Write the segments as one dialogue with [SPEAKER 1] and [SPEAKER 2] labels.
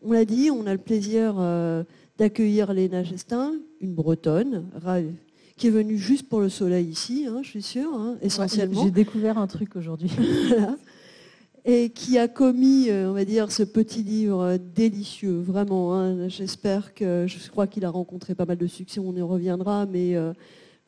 [SPEAKER 1] on l'a dit, on a le plaisir d'accueillir Léna Gestin, une Bretonne, qui est venue juste pour le soleil ici, je suis sûre, essentiellement.
[SPEAKER 2] J'ai découvert un truc aujourd'hui.
[SPEAKER 1] Voilà. Et qui a commis, on va dire, ce petit livre délicieux, vraiment. J'espère je crois qu'il a rencontré pas mal de succès, on y reviendra, mais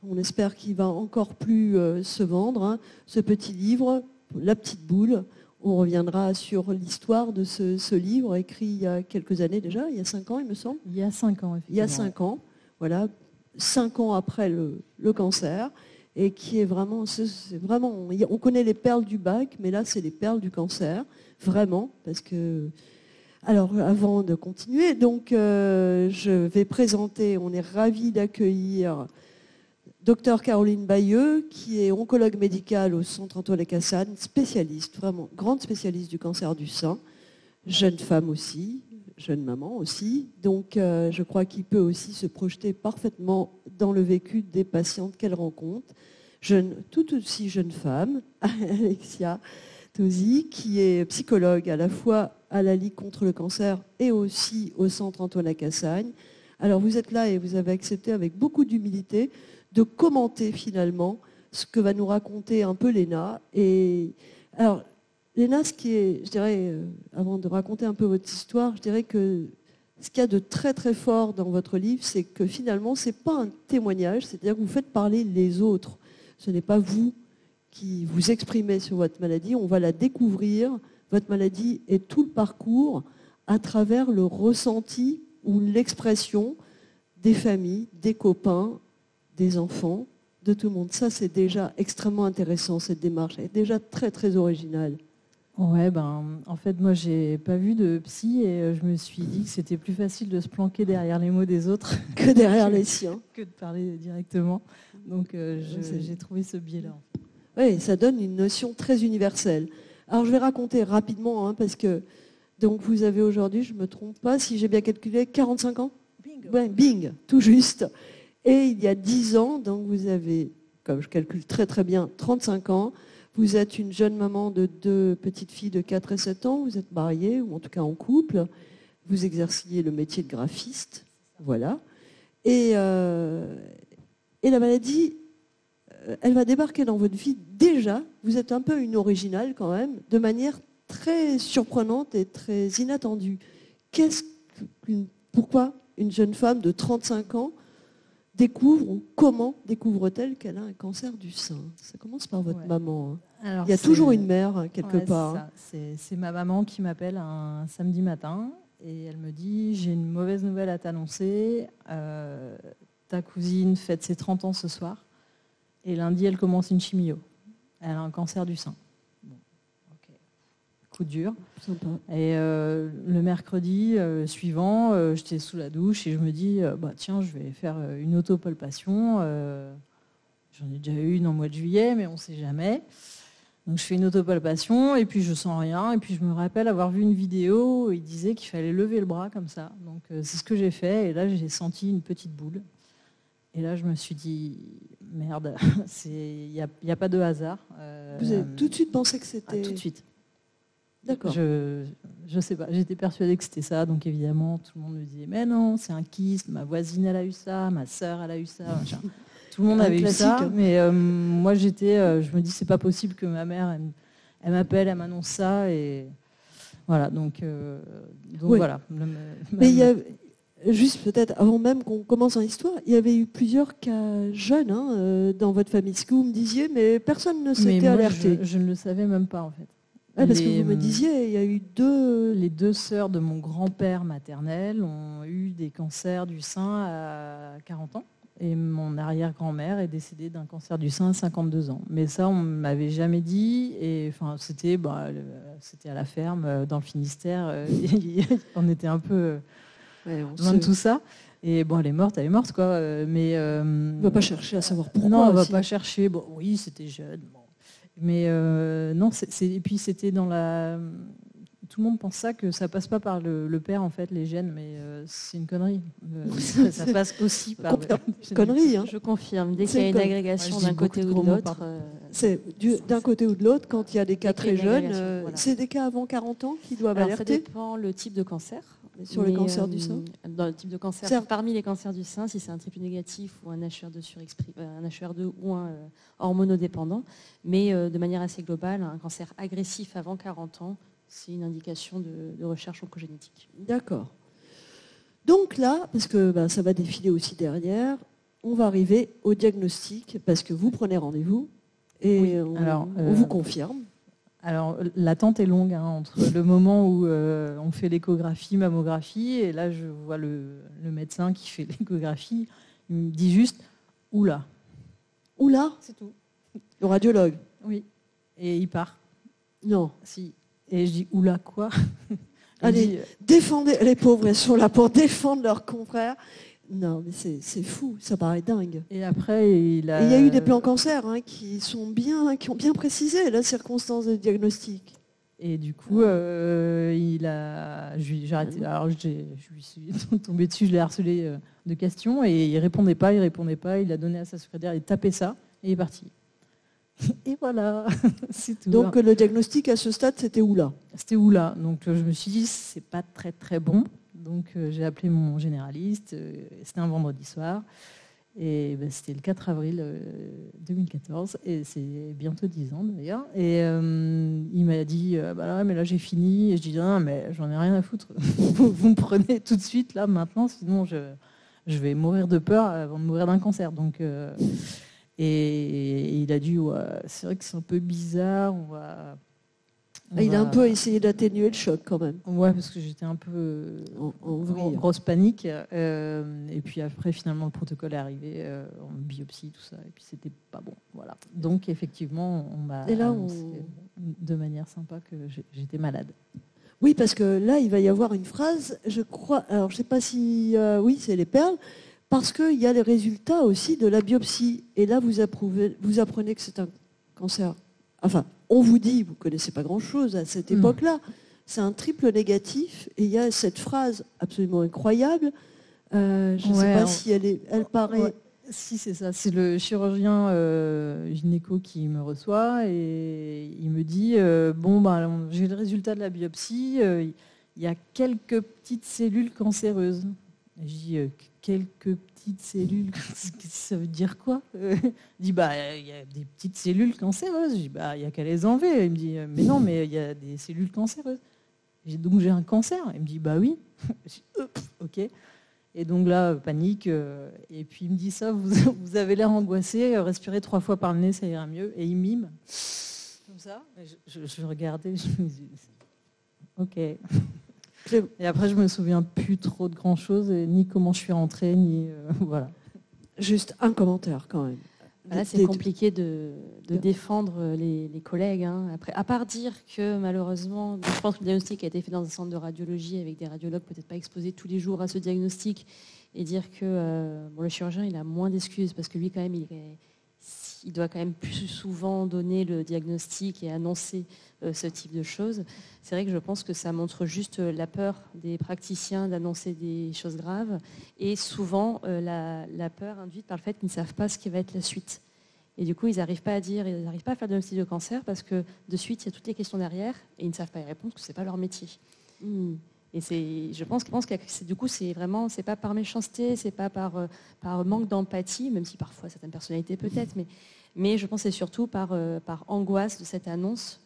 [SPEAKER 1] on espère qu'il va encore plus se vendre. Ce petit livre, La petite boule, on reviendra sur l'histoire de ce livre écrit il y a quelques années déjà, il y a 5 ans, il me semble.
[SPEAKER 2] Il y a 5 ans, effectivement.
[SPEAKER 1] Il y a 5 ans, voilà, 5 ans après le cancer. Et qui est vraiment, on connaît les perles du bac, mais là c'est les perles du cancer, vraiment, parce que, alors avant de continuer, donc je vais présenter, on est ravis d'accueillir Dr Caroline Bayeux, qui est oncologue médicale au Centre Antoine Cassagne, spécialiste, vraiment grande spécialiste du cancer du sein, jeune femme aussi, jeune maman aussi, donc je crois qu'il peut aussi se projeter parfaitement dans le vécu des patientes qu'elle rencontre. Tout aussi jeune femme, Alexia Tosi, qui est psychologue à la fois à la Ligue contre le cancer et aussi au Centre Antoine Cassagne. Alors vous êtes là et vous avez accepté avec beaucoup d'humilité de commenter finalement ce que va nous raconter un peu Léna. Et alors Léna, ce qui est, je dirais, avant de raconter un peu votre histoire, je dirais que ce qu'il y a de très très fort dans votre livre, c'est que finalement, ce n'est pas un témoignage, c'est-à-dire que vous faites parler les autres. Ce n'est pas vous qui vous exprimez sur votre maladie, on va la découvrir, votre maladie et tout le parcours à travers le ressenti ou l'expression des familles, des copains, des enfants, de tout le monde. Ça, c'est déjà extrêmement intéressant, cette démarche. Elle est déjà très très originale.
[SPEAKER 2] Ouais, en fait, moi, j'ai pas vu de psy et je me suis dit que c'était plus facile de se planquer derrière les mots des autres
[SPEAKER 1] que derrière les siens,
[SPEAKER 2] que de parler directement. Donc, j'ai trouvé ce biais-là.
[SPEAKER 1] Oui, ça donne une notion très universelle. Alors, je vais raconter rapidement, parce que donc vous avez aujourd'hui, je ne me trompe pas, si j'ai bien calculé, 45 ans.
[SPEAKER 2] Bingo.
[SPEAKER 1] Ouais, bing, tout juste. Et il y a 10 ans, donc vous avez, comme je calcule très très bien, 35 ans. Vous êtes une jeune maman de 2 petites filles de 4 et 7 ans, vous êtes mariée, ou en tout cas en couple, vous exerciez le métier de graphiste, voilà. Et la maladie, elle va débarquer dans votre vie déjà, vous êtes un peu une originale quand même, de manière très surprenante et très inattendue. Pourquoi une jeune femme de 35 ans comment découvre-t-elle qu'elle a un cancer du sein? Ça commence par votre maman.
[SPEAKER 2] Alors,
[SPEAKER 1] il y a toujours une mère quelque part.
[SPEAKER 2] C'est ma maman qui m'appelle un samedi matin et elle me dit « J'ai une mauvaise nouvelle à t'annoncer. Ta cousine fête ses 30 ans ce soir et lundi, elle commence une chimio. Elle a un cancer du sein. » Bon, ok. Coup dur.
[SPEAKER 1] Sympa.
[SPEAKER 2] Et le mercredi suivant, j'étais sous la douche et je me dis tiens, je vais faire une autopalpation. J'en ai déjà eu une en mois de juillet, mais on ne sait jamais. Donc je fais une autopalpation et puis je sens rien. Et puis je me rappelle avoir vu une vidéo où il disait qu'il fallait lever le bras comme ça. Donc c'est ce que j'ai fait. Et là, j'ai senti une petite boule. Et là, je me suis dit merde, il n'y a pas de hasard.
[SPEAKER 1] Vous avez tout de suite pensé que c'était...
[SPEAKER 2] Tout de suite.
[SPEAKER 1] D'accord.
[SPEAKER 2] Je sais pas, j'étais persuadée que c'était ça, donc évidemment tout le monde me disait mais non, c'est un kyste, ma voisine elle a eu ça, ma sœur elle a eu ça, machin. Tout le monde avait eu ça, mais moi je me dis c'est pas possible que ma mère elle m'appelle, elle m'annonce ça et voilà donc
[SPEAKER 1] oui.
[SPEAKER 2] Voilà.
[SPEAKER 1] Mais il y a juste peut-être avant même qu'on commence en histoire, il y avait eu plusieurs cas jeunes dans votre famille, ce que vous me disiez, mais personne ne s'était alerté.
[SPEAKER 2] Je ne le savais même pas en fait.
[SPEAKER 1] Parce que vous me disiez, il y a eu
[SPEAKER 2] les 2 sœurs de mon grand-père maternel ont eu des cancers du sein à 40 ans. Et mon arrière-grand-mère est décédée d'un cancer du sein à 52 ans. Mais ça, on ne m'avait jamais dit. Et enfin, c'était à la ferme, dans le Finistère. On était un peu loin de tout ça. Et bon, elle est morte, quoi. Mais
[SPEAKER 1] on ne va pas chercher à savoir pourquoi.
[SPEAKER 2] Non, on ne va pas chercher. Bon, oui, c'était jeune. Bon. Mais non, et puis c'était dans la... Tout le monde pense que ça passe pas par le père, en fait, les gènes, mais c'est une connerie. Ça passe aussi par...
[SPEAKER 1] Connerie, hein.
[SPEAKER 3] Je confirme. Dès qu'il y a une agrégation d'un côté ou de l'autre...
[SPEAKER 1] C'est d'un côté ou de l'autre, quand il y a des cas très jeunes, voilà. C'est des cas avant 40 ans qui doivent alerter.
[SPEAKER 3] Ça dépend le type de cancer.
[SPEAKER 1] sur le cancer du sein.
[SPEAKER 3] Dans le type de cancer, parmi les cancers du sein, si c'est un triple négatif ou un HER2 ou un hormonodépendant, mais de manière assez globale, un cancer agressif avant 40 ans, c'est une indication de recherche oncogénétique.
[SPEAKER 1] D'accord. Donc là, parce que ça va défiler aussi derrière, on va arriver au diagnostic, parce que vous prenez rendez-vous et on vous confirme.
[SPEAKER 2] Alors, l'attente est longue entre le moment où on fait l'échographie, mammographie, et là, je vois le médecin qui fait l'échographie. Il me dit juste « Oula ».
[SPEAKER 1] Oula ?
[SPEAKER 2] C'est tout.
[SPEAKER 1] Le radiologue ?
[SPEAKER 2] Oui. Et il part.
[SPEAKER 1] Non.
[SPEAKER 2] Si. Et je dis « Oula, quoi ?»
[SPEAKER 1] Allez, défendez. Les pauvres, elles sont là pour défendre leurs confrères. Non, mais c'est fou, ça paraît dingue.
[SPEAKER 2] Et après, il y
[SPEAKER 1] a eu des plans cancer qui ont bien précisé la circonstance de diagnostic.
[SPEAKER 2] Et du coup, j'ai arrêté. Alors, je lui suis tombée dessus, je l'ai harcelé de questions et il répondait pas. Il a donné à sa secrétaire, il tapait ça et il est parti. Et voilà, c'est tout.
[SPEAKER 1] Donc le diagnostic à ce stade, c'était oula.
[SPEAKER 2] C'était oula. Donc je me suis dit, c'est pas très très bon. Donc j'ai appelé mon généraliste, c'était un vendredi soir, et c'était le 4 avril 2014, et c'est bientôt 10 ans d'ailleurs. Et il m'a dit, mais là j'ai fini, et je dis, non, mais j'en ai rien à foutre, vous me prenez tout de suite, là, maintenant, sinon je vais mourir de peur avant de mourir d'un cancer. Donc, et il a dit, ouais, c'est vrai que c'est un peu bizarre,
[SPEAKER 1] il a un peu essayé d'atténuer le choc quand même.
[SPEAKER 2] Ouais, parce que j'étais un peu en grosse panique. Et puis après, finalement, le protocole est arrivé en biopsie, tout ça. Et puis c'était pas bon. Voilà. Donc effectivement, on m'a annoncé de manière sympa que j'étais malade.
[SPEAKER 1] Oui, parce que là, il va y avoir une phrase, je crois, alors je sais pas si... oui, c'est les perles, parce qu'il y a les résultats aussi de la biopsie. Et là, vous apprenez que c'est un cancer. Enfin, on vous dit, vous ne connaissez pas grand-chose à cette époque-là, c'est un triple négatif, et il y a cette phrase absolument incroyable, je ne sais pas si elle paraît... Ouais.
[SPEAKER 2] Si, c'est ça, c'est le chirurgien gynéco qui me reçoit, et il me dit, j'ai le résultat de la biopsie, il y a quelques petites cellules cancéreuses. Et je dis, quelques petites cellules, ça veut dire quoi? Il dit, il y a des petites cellules cancéreuses. Je dis, il n'y a qu'à les enlever. Il me dit, mais non, mais il y a des cellules cancéreuses. Donc j'ai un cancer. Il me dit, oui. Je dis, ok. Et donc là, panique. Et puis il me dit, ça, vous avez l'air angoissé, respirez 3 fois par le nez, ça ira mieux. Et il mime, comme ça. Et je regardais, je me dis, ok. Et après, je me souviens plus trop de grand-chose, ni comment je suis rentrée, ni... voilà.
[SPEAKER 1] Juste un commentaire, quand même.
[SPEAKER 3] Là, c'est compliqué de défendre les collègues. Après, à part dire que, malheureusement, je pense que le diagnostic a été fait dans un centre de radiologie avec des radiologues peut-être pas exposés tous les jours à ce diagnostic, et dire que le chirurgien, il a moins d'excuses, parce que lui, quand même, il doit quand même plus souvent donner le diagnostic et annoncer ce type de choses. C'est vrai que je pense que ça montre juste la peur des praticiens d'annoncer des choses graves, et souvent la peur induite par le fait qu'ils ne savent pas ce qui va être la suite. Et du coup, ils n'arrivent pas à faire le diagnostic de cancer, parce que de suite, il y a toutes les questions derrière, et ils ne savent pas y répondre, parce que ce n'est pas leur métier. Et je pense que du coup, c'est pas par méchanceté, c'est pas par manque d'empathie, même si parfois certaines personnalités peut-être, mais je pense que c'est surtout par angoisse de cette annonce,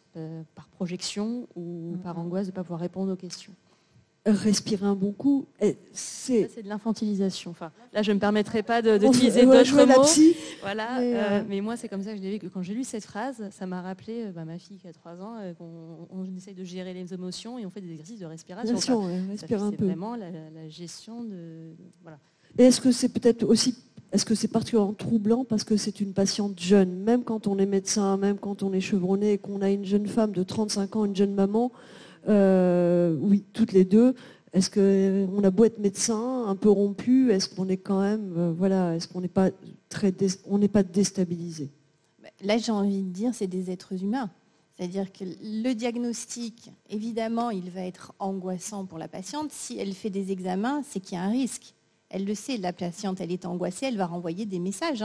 [SPEAKER 3] par projection, ou par angoisse de ne pas pouvoir répondre aux questions.
[SPEAKER 1] Respirer un bon coup,
[SPEAKER 3] c'est de l'infantilisation. Enfin, là, je ne me permettrai pas d'utiliser d'autres mots. Voilà, mais moi, c'est comme ça que je l'ai vu. Quand j'ai lu cette phrase, ça m'a rappelé ma fille qui a 3 ans, qu'on essaye de gérer les émotions et on fait des exercices de respiration.
[SPEAKER 1] Respirer un peu.
[SPEAKER 3] C'est vraiment la gestion de... Voilà.
[SPEAKER 1] Et est-ce que c'est peut-être aussi... Est-ce que c'est particulièrement troublant parce que c'est une patiente jeune, même quand on est médecin, même quand on est chevronné et qu'on a une jeune femme de 35 ans, une jeune maman, oui, toutes les deux, est-ce qu'on a beau être médecin, un peu rompu, est-ce qu'on est quand même, est-ce qu'on n'est pas déstabilisé?
[SPEAKER 4] Là, j'ai envie de dire, c'est des êtres humains. C'est-à-dire que le diagnostic, évidemment, il va être angoissant pour la patiente. Si elle fait des examens, c'est qu'il y a un risque. Elle le sait, la patiente, elle est angoissée, elle va renvoyer des messages.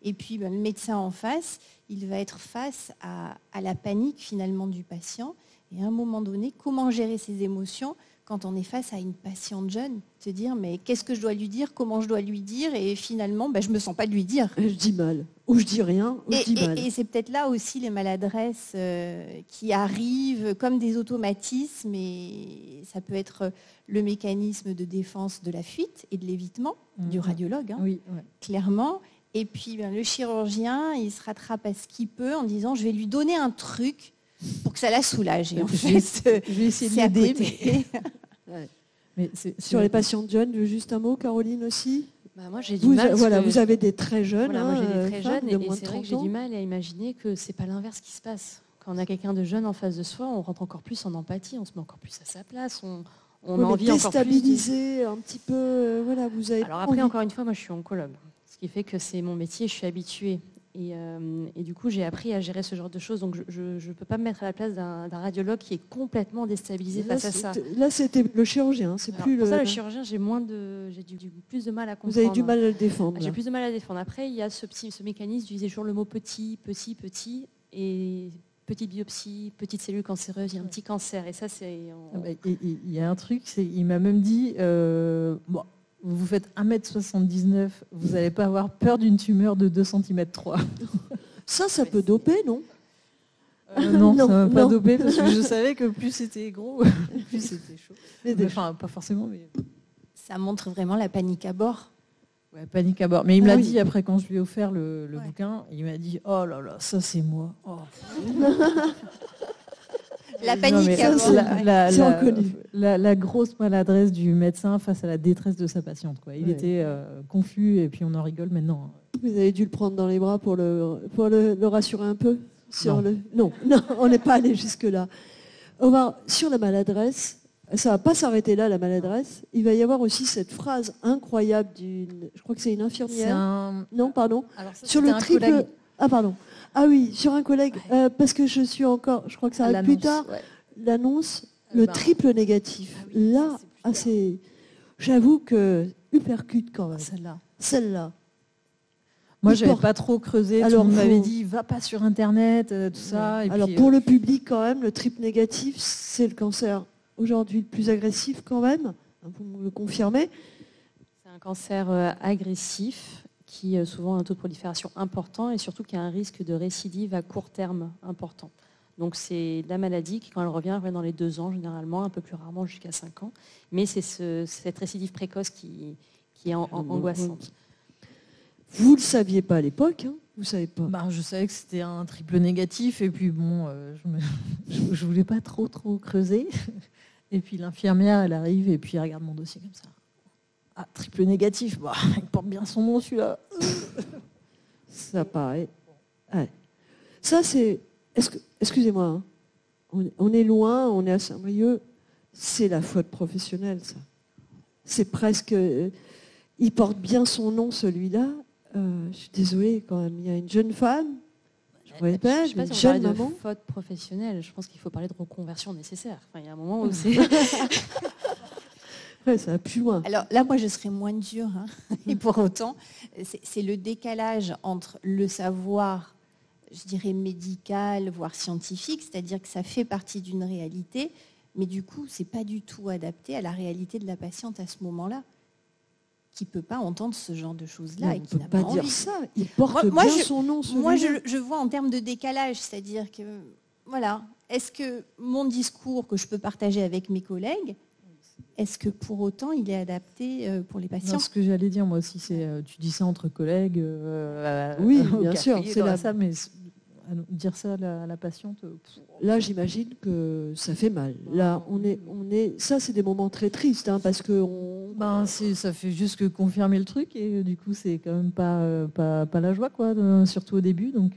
[SPEAKER 4] Et puis, le médecin en face, il va être face à la panique, finalement, du patient. Et à un moment donné, comment gérer ses émotions quand on est face à une patiente jeune, se dire mais qu'est-ce que je dois lui dire, comment je dois lui dire, et finalement je me sens pas de lui dire.
[SPEAKER 1] Je dis mal, ou je dis rien, ou je dis mal.
[SPEAKER 4] Et c'est peut-être là aussi les maladresses qui arrivent comme des automatismes, et ça peut être le mécanisme de défense de la fuite et de l'évitement du radiologue,
[SPEAKER 2] Oui,
[SPEAKER 4] clairement. Et puis le chirurgien, il se rattrape à ce qu'il peut en disant je vais lui donner un truc pour que ça la soulage. Et en fait,
[SPEAKER 2] je vais essayer de l'aider. Mais
[SPEAKER 1] sur les patientes jeunes, juste un mot, Caroline aussi.
[SPEAKER 3] Moi, j'ai du mal.
[SPEAKER 1] Vous avez des très jeunes.
[SPEAKER 3] Moi, j'ai des très jeunes, et
[SPEAKER 1] moins
[SPEAKER 3] c'est
[SPEAKER 1] de
[SPEAKER 3] vrai que
[SPEAKER 1] 30
[SPEAKER 3] j'ai
[SPEAKER 1] ans.
[SPEAKER 3] du mal à imaginer que c'est pas l'inverse qui se passe. Quand on a quelqu'un de jeune en face de soi, on rentre encore plus en empathie, on se met encore plus à sa place, on a envie encore plus.
[SPEAKER 1] Déstabiliser un petit peu. Vous avez.
[SPEAKER 3] Alors après, encore une fois, moi, je suis oncologue, ce qui fait que c'est mon métier, je suis habituée. Et du coup, j'ai appris à gérer ce genre de choses. Donc, je ne peux pas me mettre à la place d'un radiologue qui est complètement déstabilisé face à ça.
[SPEAKER 1] Là, c'était le chirurgien. C'est plus
[SPEAKER 3] pour ça, le chirurgien, j'ai plus de mal à comprendre.
[SPEAKER 1] Vous avez du mal à le défendre.
[SPEAKER 3] J'ai plus de mal à défendre. Après, il y a ce mécanisme, j'utilisais toujours le mot petit, et petite biopsie, petite cellule cancéreuse, il y a un petit cancer. Et ça, c'est...
[SPEAKER 2] Il y a un truc, il m'a même dit... vous faites 1m79, vous n'allez pas avoir peur d'une tumeur de 2 cm 3.
[SPEAKER 1] Ça peut doper, non?
[SPEAKER 2] Non, ça ne m'a pas dopé, parce que je savais que plus c'était gros, plus c'était chaud. Enfin, pas forcément, mais...
[SPEAKER 4] Ça montre vraiment la panique à bord.
[SPEAKER 2] Ouais, panique à bord. Mais il me l'a dit après, quand je lui ai offert le bouquin, il m'a dit « Oh là là, ça c'est moi. Oh. »
[SPEAKER 4] La panique à bord.
[SPEAKER 2] La grosse maladresse du médecin face à la détresse de sa patiente. Quoi. Il était confus, et puis on en rigole maintenant.
[SPEAKER 1] Vous avez dû le prendre dans les bras pour le rassurer un peu sur Non, on n'est pas allé jusque-là. Sur la maladresse, ça ne va pas s'arrêter là, la maladresse. Il va y avoir aussi cette phrase incroyable je crois que c'est une infirmière. Non, pardon.
[SPEAKER 2] Alors ça,
[SPEAKER 1] sur le triple...
[SPEAKER 2] collègue.
[SPEAKER 1] Ah, pardon. Ah oui, sur un collègue, parce que je crois que ça arrive plus tard, l'annonce, le triple négatif. Là, j'avoue que hypercute quand même. Celle-là.
[SPEAKER 2] Moi, je n'avais pas trop creusé. Tout le monde m'avait dit, va pas sur Internet, tout ça. Et
[SPEAKER 1] alors,
[SPEAKER 2] puis,
[SPEAKER 1] pour le public, quand même, le triple négatif, c'est le cancer aujourd'hui le plus agressif quand même. Vous me le confirmez?
[SPEAKER 3] C'est un cancer agressif qui souvent a un taux de prolifération important et surtout qui a un risque de récidive à court terme important. Donc c'est la maladie qui, quand elle revient dans les 2 ans généralement, un peu plus rarement jusqu'à 5 ans. Mais c'est cette récidive précoce qui est angoissante.
[SPEAKER 1] Vous ne le saviez pas à l'époque, hein? Vous savez pas.
[SPEAKER 2] Je savais que c'était un triple négatif, et puis je voulais pas trop creuser. Et puis l'infirmière, elle arrive, et puis elle regarde mon dossier comme ça. Ah, triple négatif, il porte bien son nom celui-là.
[SPEAKER 1] Ça paraît. Ouais. Ça, c'est... Excusez-moi, hein. On est loin, on est à Saint-Brieuc. C'est la faute professionnelle, ça. C'est presque... il porte bien son nom, celui-là. Je suis désolée, quand même. Il y a une jeune femme, je ne sais pas si on parlait de
[SPEAKER 3] faute professionnelle. Je pense qu'il faut parler de reconversion nécessaire. Enfin, il y a un moment où c'est...
[SPEAKER 1] Ouais, ça va plus loin.
[SPEAKER 4] Alors là, moi, je serais moins dure. Et pour autant, c'est le décalage entre le savoir, je dirais, médical, voire scientifique, c'est-à-dire que ça fait partie d'une réalité, mais du coup, c'est pas du tout adapté à la réalité de la patiente à ce moment-là, qui ne peut pas entendre ce genre de choses-là et qui n'a pas envie.
[SPEAKER 1] Dire ça. Il porte bien son nom.
[SPEAKER 4] Moi, je vois en termes de décalage, c'est-à-dire que, voilà, est-ce que mon discours que je peux partager avec mes collègues, est-ce que pour autant il est adapté pour les patients?
[SPEAKER 2] Ce que j'allais dire moi aussi, c'est tu dis ça entre collègues.
[SPEAKER 1] Oui, bien sûr, c'est
[SPEAKER 2] ça, mais dire ça à la patiente.
[SPEAKER 1] Là, j'imagine que ça fait mal. Là, on est. Ça, c'est des moments très tristes, hein, parce que
[SPEAKER 2] ça fait juste que confirmer le truc, et du coup, c'est quand même pas la joie, quoi, surtout au début. Donc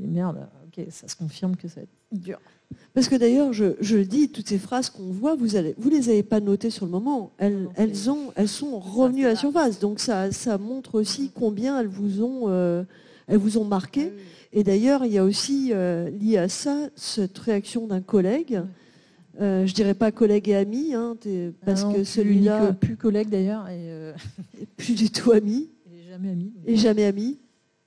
[SPEAKER 2] merde, ok, ça se confirme que ça va être dur.
[SPEAKER 1] Parce que d'ailleurs, je le dis, toutes ces phrases qu'on voit, vous les avez pas notées sur le moment. Elles sont revenues à la surface. Donc ça montre aussi combien elles vous ont marqué. Et d'ailleurs, il y a aussi lié à ça cette réaction d'un collègue. Je dirais pas collègue et ami, hein, parce que celui-là
[SPEAKER 2] plus collègue d'ailleurs, et
[SPEAKER 1] plus du tout ami.
[SPEAKER 2] Et jamais ami.
[SPEAKER 1] Et jamais ami.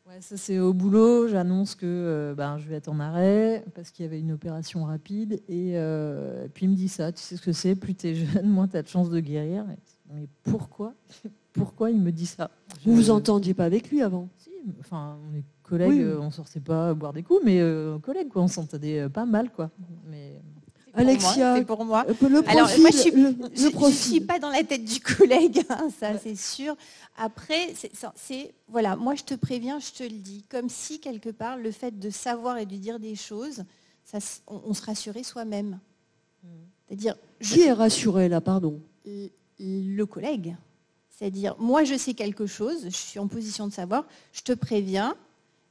[SPEAKER 2] Ouais, Ça, c'est au boulot. J'annonce que je vais être en arrêt parce qu'il y avait une opération rapide. Et puis, il me dit ça. Tu sais ce que c'est? Plus tu es jeune, moins tu as de chances de guérir. Mais pourquoi? Pourquoi il me dit ça?
[SPEAKER 1] Vous vous entendiez pas avec lui avant?
[SPEAKER 2] Si, enfin, on est collègues,
[SPEAKER 1] Oui.
[SPEAKER 2] on sortait pas boire des coups, mais collègues, quoi. On s'entendait pas mal, quoi. Mais...
[SPEAKER 1] Alexia,
[SPEAKER 4] c'est pour moi.
[SPEAKER 1] le profil,
[SPEAKER 4] Alors, moi, je
[SPEAKER 1] le profil.
[SPEAKER 4] suis pas dans la tête du collègue, hein, ça c'est sûr. Après, voilà, moi je te préviens, je te le dis, comme si quelque part le fait de savoir et de dire des choses, on se rassurait soi-même. C'est-à-dire,
[SPEAKER 1] Qui est rassuré là, pardon?
[SPEAKER 4] le collègue. C'est-à-dire, moi je sais quelque chose, je suis en position de savoir, je te préviens.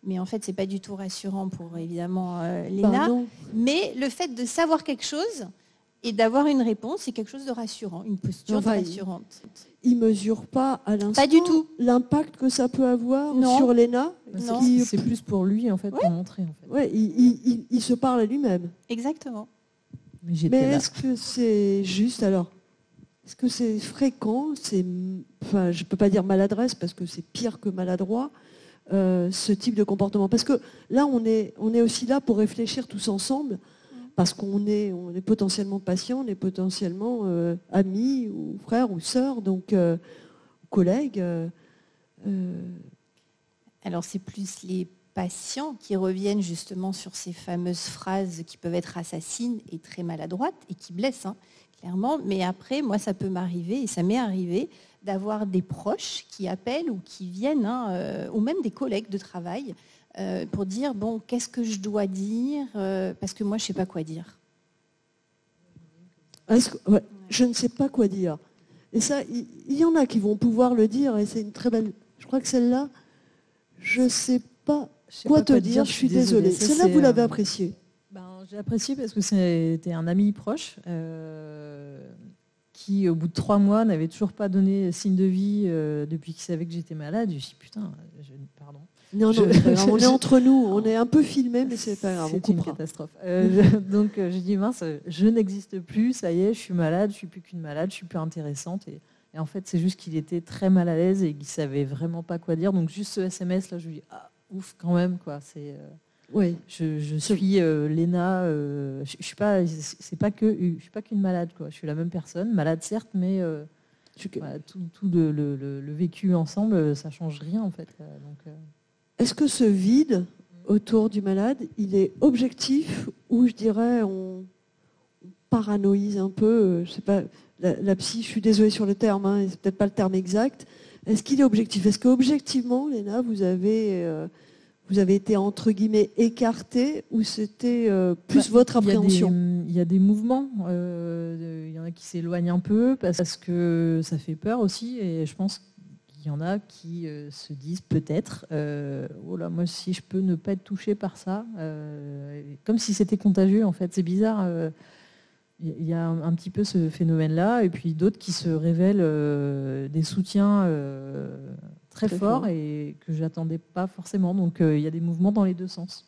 [SPEAKER 4] Mais en fait, c'est pas du tout rassurant pour évidemment Léna.
[SPEAKER 1] Pardon.
[SPEAKER 4] Mais le fait de savoir quelque chose et d'avoir une réponse, c'est quelque chose de rassurant, une posture rassurante.
[SPEAKER 1] Il mesure pas à l'instant
[SPEAKER 4] Pas du tout.
[SPEAKER 1] l'impact que ça peut avoir
[SPEAKER 4] Non.
[SPEAKER 1] sur Léna.
[SPEAKER 4] Non.
[SPEAKER 2] C'est plus pour lui, en fait, pour montrer. En fait.
[SPEAKER 1] Ouais, il se parle à lui-même.
[SPEAKER 4] Exactement.
[SPEAKER 2] Mais j'étais
[SPEAKER 1] Mais
[SPEAKER 2] là.
[SPEAKER 1] est-ce que c'est juste alors? Est-ce que c'est fréquent? Enfin, je peux pas dire maladresse parce que c'est pire que maladroit. Ce type de comportement. Parce que là, on est aussi là pour réfléchir tous ensemble, parce qu'on est potentiellement patient, on est potentiellement amis ou frères ou sœurs, donc collègues.
[SPEAKER 4] Alors, c'est plus les patients qui reviennent justement sur ces fameuses phrases qui peuvent être assassines et très maladroites et qui blessent, hein, clairement. Mais après, moi, ça peut m'arriver, et ça m'est arrivé, d'avoir des proches qui appellent ou qui viennent, ou même des collègues de travail, pour dire, bon, qu'est-ce que je dois dire, parce que moi, je ne sais pas quoi dire.
[SPEAKER 1] Je ne sais pas quoi dire. Et ça, il y en a qui vont pouvoir le dire, et c'est une très belle... Je crois que celle-là, je ne sais pas quoi te dire, je suis désolée. Celle-là, vous l'avez appréciée.
[SPEAKER 2] J'ai apprécié parce que c'était un ami proche qui, au bout de 3 mois, n'avait toujours pas donné signe de vie depuis qu'il savait que j'étais malade. Je me suis dit, putain, pardon.
[SPEAKER 1] Non, c'est pas grave. On est entre nous, on est un peu filmés, mais c'est pas grave.
[SPEAKER 2] C'est une catastrophe. Donc j'ai dit, mince, je n'existe plus, ça y est, je suis malade, je suis plus qu'une malade, je suis plus intéressante. Et en fait, c'est juste qu'il était très mal à l'aise et qu'il savait vraiment pas quoi dire. Donc juste ce SMS là, je lui dis, ah, ouf, quand même, quoi. C'est
[SPEAKER 1] oui.
[SPEAKER 2] Je suis Léna. Je suis pas. C'est pas que. Je suis pas qu'une malade, quoi. Je suis la même personne, malade certes, mais voilà, tout le vécu ensemble, ça change rien en fait. Donc,
[SPEAKER 1] Est-ce que ce vide autour du malade, il est objectif ou je dirais on paranoïse un peu? Je sais pas. La psy, je suis désolée sur le terme, hein, c'est peut-être pas le terme exact. Est-ce qu'il est objectif? Est-ce qu'objectivement, Léna, vous avez été entre guillemets écartée ou c'était plus votre appréhension?
[SPEAKER 2] Il y a des mouvements. Il y en a qui s'éloignent un peu parce que ça fait peur aussi. Et je pense qu'il y en a qui se disent peut-être oh là, moi, si je peux ne pas être touchée par ça. Comme si c'était contagieux, en fait. C'est bizarre. Il y a un petit peu ce phénomène-là. Et puis d'autres qui se révèlent des soutiens très fort et que je n'attendais pas forcément. Donc il y a des mouvements dans les deux sens.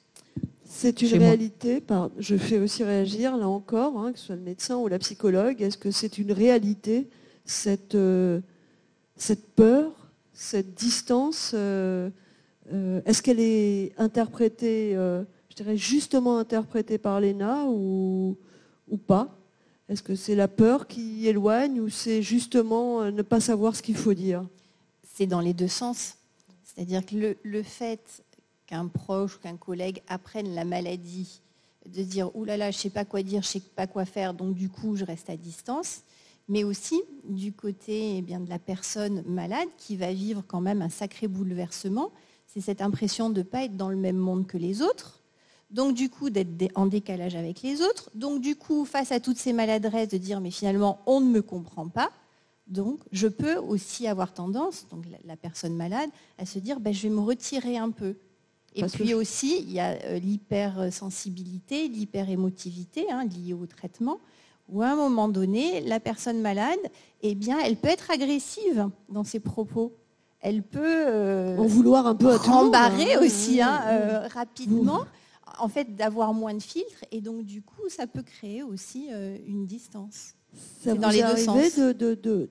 [SPEAKER 1] C'est une réalité. Je fais aussi réagir, là encore, hein, que ce soit le médecin ou la psychologue. Est-ce que c'est une réalité, cette peur, cette distance est-ce qu'elle est interprétée, je dirais justement interprétée par Léna ou pas? Est-ce que c'est la peur qui éloigne ou c'est justement ne pas savoir ce qu'il faut dire?
[SPEAKER 4] C'est dans les deux sens. C'est-à-dire que le fait qu'un proche ou qu'un collègue apprenne la maladie, de dire « Ouh là là, je ne sais pas quoi dire, je ne sais pas quoi faire, donc du coup, je reste à distance », mais aussi du côté de la personne malade qui va vivre quand même un sacré bouleversement. C'est cette impression de ne pas être dans le même monde que les autres, donc du coup d'être en décalage avec les autres, donc du coup face à toutes ces maladresses de dire « mais finalement, on ne me comprend pas ». Donc, je peux aussi avoir tendance, donc la personne malade, à se dire je vais me retirer un peu. Et puis aussi, il y a l'hypersensibilité, l'hyperémotivité liée au traitement, où à un moment donné, la personne malade, elle peut être agressive dans ses propos. Elle peut
[SPEAKER 1] en vouloir un peu à tout le monde,
[SPEAKER 4] rembarrer aussi rapidement, en fait, d'avoir moins de filtres. Et donc, du coup, ça peut créer aussi une distance.
[SPEAKER 1] Ça
[SPEAKER 4] dans
[SPEAKER 1] vous
[SPEAKER 4] les
[SPEAKER 1] est
[SPEAKER 4] deux
[SPEAKER 1] arrivé
[SPEAKER 4] sens.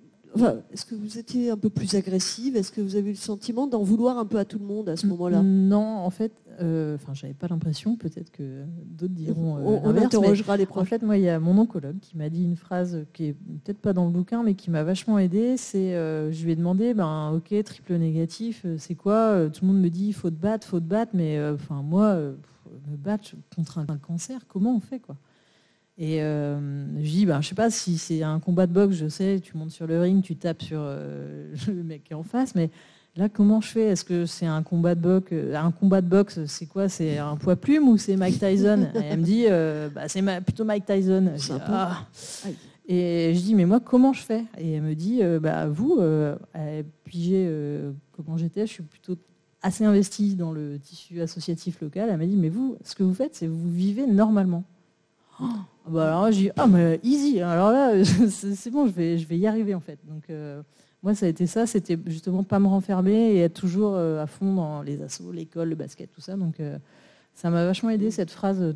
[SPEAKER 1] est-ce que vous étiez un peu plus agressive? Est-ce que vous avez eu le sentiment d'en vouloir un peu à tout le monde à ce moment-là?
[SPEAKER 2] Non, en fait, j'avais pas l'impression, peut-être que d'autres diront
[SPEAKER 1] On
[SPEAKER 2] l'inverse,
[SPEAKER 1] interrogera les
[SPEAKER 2] en
[SPEAKER 1] profs.
[SPEAKER 2] fait, moi, il y a mon oncologue qui m'a dit une phrase qui est peut-être pas dans le bouquin, mais qui m'a vachement aidée. C'est, je lui ai demandé, ok, triple négatif, c'est quoi? Tout le monde me dit, il faut te battre, mais moi, me battre contre un cancer, comment on fait, quoi? Et je dis, je sais pas si c'est un combat de boxe, je sais, tu montes sur le ring, tu tapes sur le mec qui est en face, mais là, comment je fais? Est-ce que c'est un combat de boxe? Un combat de boxe, c'est quoi? C'est un poids plume ou c'est Mike Tyson? Et elle me dit, c'est plutôt Mike Tyson. Je dis, Et je dis, mais moi, comment je fais? Et elle me dit, vous, pigez comment j'étais, je suis plutôt assez investie dans le tissu associatif local. Elle m'a dit, mais vous, ce que vous faites, c'est vous vivez normalement. Alors j'ai dit, mais easy, alors là, c'est bon, je vais y arriver en fait. Donc moi, ça a été ça, c'était justement pas me renfermer et être toujours à fond dans les assos, l'école, le basket, tout ça. Donc ça m'a vachement aidé cette phrase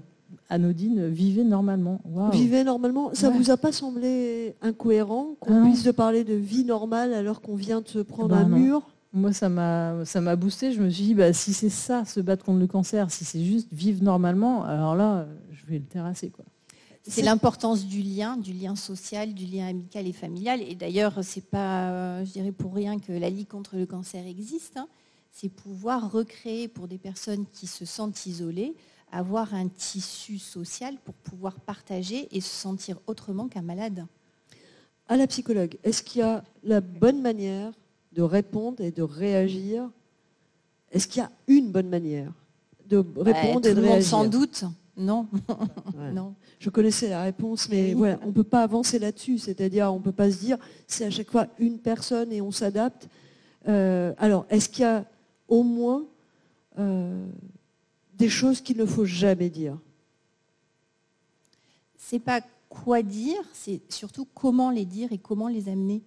[SPEAKER 2] anodine, vivez normalement. Wow.
[SPEAKER 1] Vivez normalement, ça vous a pas semblé incohérent qu'on puisse parler de vie normale alors qu'on vient de se prendre un mur?
[SPEAKER 2] Moi, ça m'a boosté. Je me suis dit, si c'est ça, se battre contre le cancer, si c'est juste vivre normalement, alors là, je vais le terrasser, quoi.
[SPEAKER 4] C'est l'importance du lien social, du lien amical et familial. Et d'ailleurs, c'est pas, je dirais pour rien que la Ligue contre le cancer existe. C'est pouvoir recréer pour des personnes qui se sentent isolées, avoir un tissu social pour pouvoir partager et se sentir autrement qu'un malade.
[SPEAKER 1] À la psychologue, est-ce qu'il y a la bonne manière de répondre et de réagir? Est-ce qu'il y a une bonne manière de répondre et de réagir?
[SPEAKER 4] Sans doute. Non.
[SPEAKER 1] Ouais.
[SPEAKER 4] Non.
[SPEAKER 1] Je connaissais la réponse, mais voilà, on ne peut pas avancer là-dessus. C'est-à-dire, on ne peut pas se dire, c'est à chaque fois une personne et on s'adapte. Alors, est-ce qu'il y a au moins des choses qu'il ne faut jamais dire?
[SPEAKER 4] C'est pas quoi dire, c'est surtout comment les dire et comment les amener.